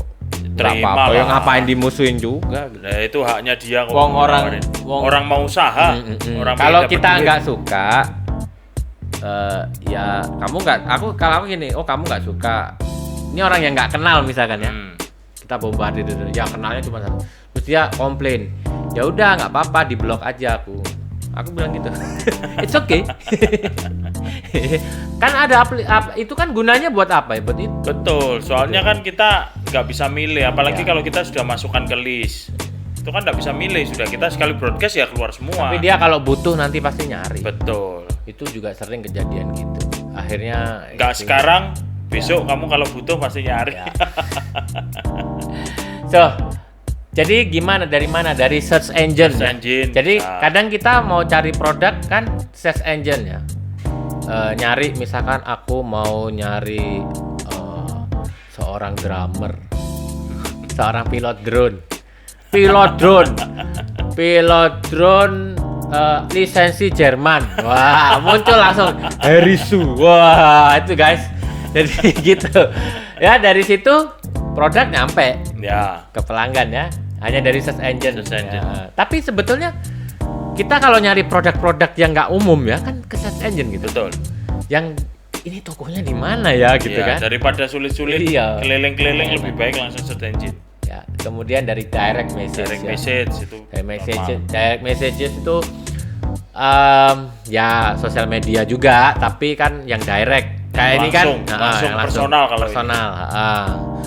nggak Terima apa-apa. Yo lah. ngapain dimusuhin juga. Gitu. Nah, itu haknya dia kok. Wong orang- nawarin. wong- orang mau usaha. Orang Kalau pengen kita dapet duit. nggak suka, ya kamu nggak. Kalau aku gini, kamu nggak suka. Ini orang yang nggak kenal misalkan ya. Kita bombardir dulu. Ya kenalnya cuma satu. Terus dia komplain. Ya udah nggak apa-apa, di blok aja aku. Aku bilang gitu. It's okay. Kan ada itu kan gunanya buat apa ya? Buat itu. Betul, soalnya kan kita nggak bisa milih, apalagi Ya. kalau kita sudah masukkan ke list. Itu kan nggak bisa milih, sudah kita sekali broadcast ya keluar semua. Tapi dia kalau butuh nanti pasti nyari. Betul. Itu juga sering kejadian gitu. akhirnya nggak sekarang, besok kamu kalau butuh pasti nyari. Ya. So, jadi gimana, dari mana? Dari search engine. Search engine. Jadi kadang kita mau cari produk kan search engine ya. Nyari misalkan aku mau nyari seorang drummer, seorang pilot drone, lisensi Jerman. Wah, muncul langsung Herisu. Wah, itu guys. Jadi gitu. Ya, dari situ produk nyampe ke pelanggan ya. Hanya dari search engine. Ya. Tapi sebetulnya kita kalau nyari produk-produk yang nggak umum ya kan ke search engine gitu. Betul. Yang ini tokonya di mana ya gitu kan? Daripada sulit-sulit keliling-keliling lebih baik langsung search engine. Ya, kemudian dari direct message. Direct messages itu ya sosial media juga, tapi kan yang direct. Kayak ini kan langsung personal kalau personal.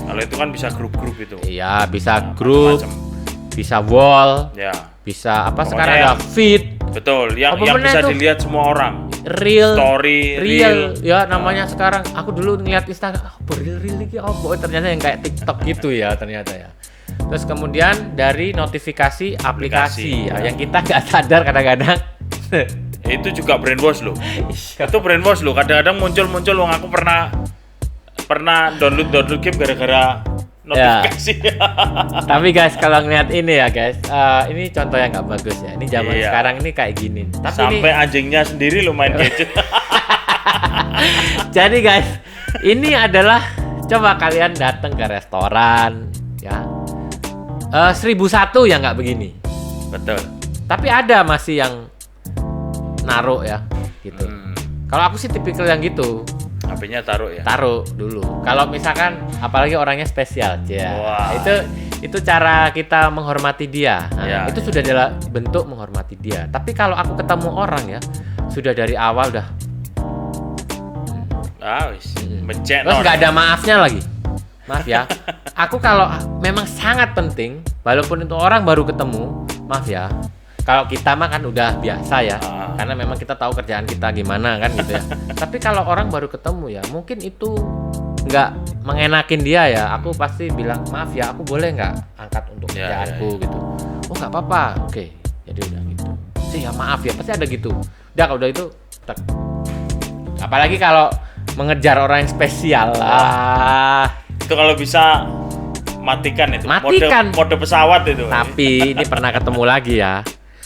Kalau itu kan bisa grup-grup itu. Iya, bisa grup, bisa wall, bisa apa? Pokoknya sekarang ada feed. Betul, yang bisa dilihat semua orang. Real, real. Ya namanya sekarang. Aku dulu ngeliat Instagram, real iki apa? Ternyata yang kayak TikTok gitu ya ternyata ya. Terus kemudian dari notifikasi aplikasi ya, yang kita nggak sadar kadang-kadang. Itu juga brainwash loh. Itu brainwash loh. Kadang-kadang muncul wong aku pernah download game gara-gara notifikasi. Ya. Tapi guys, kalau ngeliat ini ya guys, ini contoh yang nggak bagus ya. Ini zaman sekarang ini kayak gini. Tapi sampai anjingnya sendiri lo main gadget. Jadi guys, ini adalah coba kalian datang ke restoran ya. 1001 yang nggak begini. Betul. Tapi ada masih yang naruh ya gitu. Kalau aku sih tipikal yang gitu. HP-nya taruh ya. Taruh dulu. Kalau misalkan apalagi orangnya spesial ya. Wow. Itu cara kita menghormati dia. Nah, itu sudah adalah bentuk menghormati dia. Tapi kalau aku ketemu orang ya, sudah dari awal udah mencet. Terus nggak ada maafnya lagi. Maaf ya. Aku kalau memang sangat penting, walaupun itu orang baru ketemu, maaf ya. Kalau kita mah kan udah biasa ya, karena memang kita tahu kerjaan kita gimana kan gitu ya. Tapi kalau orang baru ketemu ya, mungkin itu nggak mengenakin dia ya. Aku pasti bilang maaf ya, aku boleh nggak angkat untuk kerjaanku gitu. Oh nggak apa-apa, oke. Jadi udah gitu. Sih ya maaf ya, pasti ada gitu. Udah kalau udah itu, apalagi kalau mengejar orang yang spesial lah. Itu kalau bisa matikan itu. Matikan. Mode pesawat itu. Tapi ini pernah ketemu lagi ya.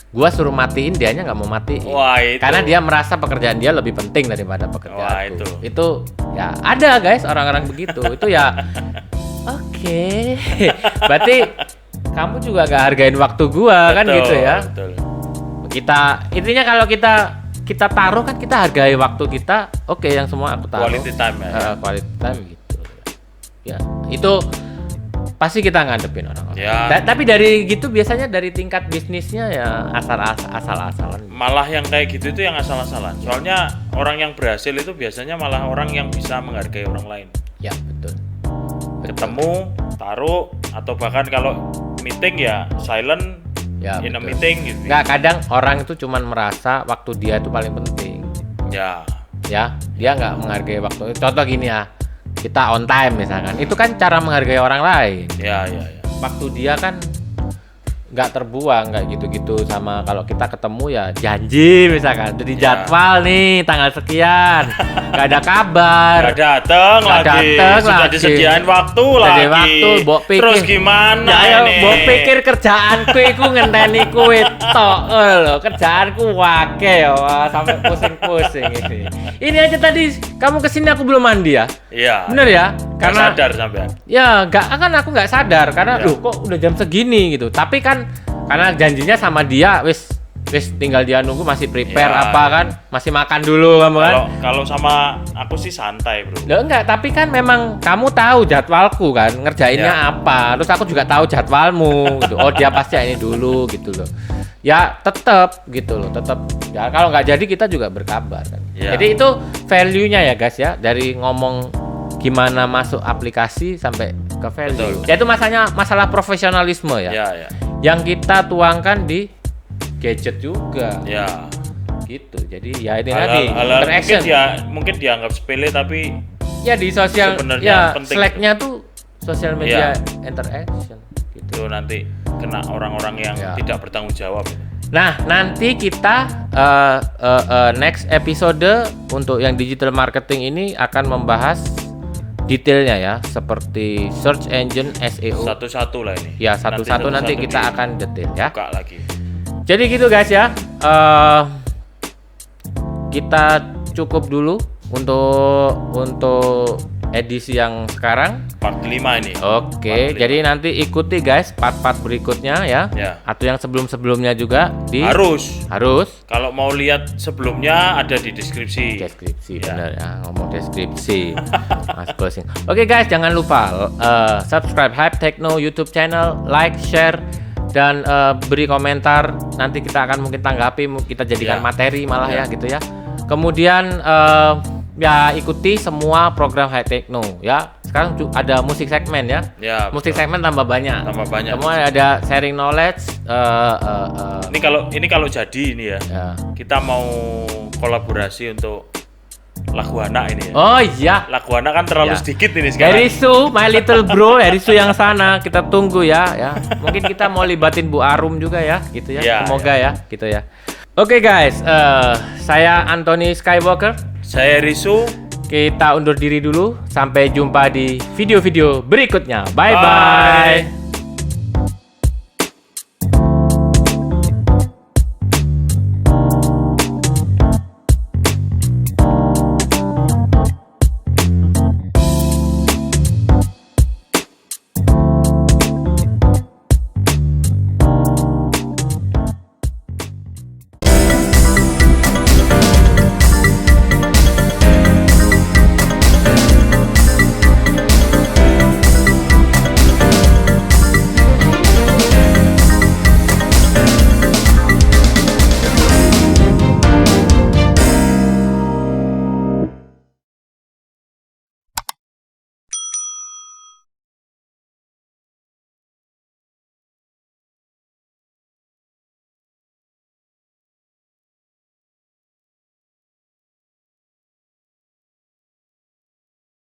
Gua suruh matiin, dianya nggak mau matiin. Wah, itu. Karena dia merasa pekerjaan dia lebih penting daripada pekerjaan. Wah, itu ya ada guys orang-orang begitu. Itu ya oke. Berarti kamu juga gak hargain waktu gua kan gitu ya. Betul. Kita intinya kalau kita taruh kan kita hargai waktu kita. Oke, yang semua aku taruh. Quality time ya. Quality time gitu. Ya, itu pasti kita ngadepin orang-orang. Ya. Tapi dari gitu biasanya dari tingkat bisnisnya ya asal-asalan. Malah yang kayak gitu itu yang asal-asalan. Soalnya orang yang berhasil itu biasanya malah orang yang bisa menghargai orang lain. Ya, betul. Ketemu, taruh, atau bahkan kalau meeting ya silent ya, in a meeting gitu. Nggak, kadang orang itu cuman merasa waktu dia itu paling penting. Ya, dia nggak menghargai waktu. Contoh gini ya. Kita on time misalkan, itu kan cara menghargai orang lain. Ya. Waktu dia kan nggak terbuang, nggak gitu-gitu sama kalau kita ketemu ya janji misalkan, jadi jadwal nih tanggal sekian, nggak ada kabar, nggak dateng lagi, sudah disediain waktu lagi. Terus gimana? Ya, mbok pikir kerjaanku itu ngenteni kuwi tok lho, kerjaanku wake ya, sampai pusing-pusing ini. Ini aja tadi kamu kesini aku belum mandi ya. Iya. Bener ya? Karena sadar sampai. Ya, aku nggak sadar karena loh kok udah jam segini gitu. Tapi kan karena janjinya sama dia wis tinggal dia nunggu masih prepare kan, masih makan dulu kamu kan. Kalau sama aku sih santai, Bro. Loh enggak, tapi kan memang kamu tahu jadwalku kan, ngerjainnya apa. Terus aku juga tahu jadwalmu gitu. Oh, dia pasti ini dulu gitu loh. Ya tetap gitu loh, tetap. Ya kalau nggak jadi kita juga berkabar kan. Jadi itu value-nya ya guys ya, dari ngomong gimana masuk aplikasi sampai ke value. Ya itu masalah profesionalisme ya. Ya. Yang kita tuangkan di gadget juga. Ya. Gitu. Jadi ya ini Hal-hal- tadi hal-hal interaction. mungkin dianggap sepele tapi Ya di sosial Sebenarnya ya penting Slack-nya tuh sosial media Iya. interaction gitu. itu nanti kena orang-orang yang Ya. tidak bertanggung jawab. Nah, nanti kita next episode untuk yang digital marketing ini akan membahas detailnya ya, seperti search engine SEO. Satu-satu lah ini. Ya, satu-satu nanti kita akan detail ya. buka lagi. Jadi gitu guys ya. Kita cukup dulu untuk edisi yang sekarang. Part 5 ini. Oke, Part 5. jadi nanti ikuti guys part-part berikutnya ya. Ya. Atau yang sebelum-sebelumnya juga Harus. Kalau Mau lihat sebelumnya ada di deskripsi. deskripsi Ya. benar ya, ngomong deskripsi. Mas Bosing. Oke guys, jangan lupa subscribe Hype Techno YouTube channel, like, share dan beri komentar. Nanti kita akan mungkin tanggapi, kita jadikan Ya. materi malah Ya. ya gitu ya. Kemudian ya ikuti semua program Hype Techno ya. Sekarang ada musik segmen ya. Ya, Musik betul. segmen tambah banyak. Tambah banyak. Semua ada sharing knowledge. Ini kalau jadi ini ya. Ya. Kita mau kolaborasi untuk lagu anak ini ya. Oh iya. Lagu anak kan terlalu Ya. sedikit ini sekarang. Herisu, My Little Bro, Herisu yang sana kita tunggu ya. Mungkin kita mau libatin Bu Arum juga ya, gitu ya. Ya, Semoga ya, gitu ya. Oke guys, saya Anthony Skywalker. Saya Risu. Kita undur diri dulu. Sampai jumpa di video-video berikutnya. Bye Bye. bye.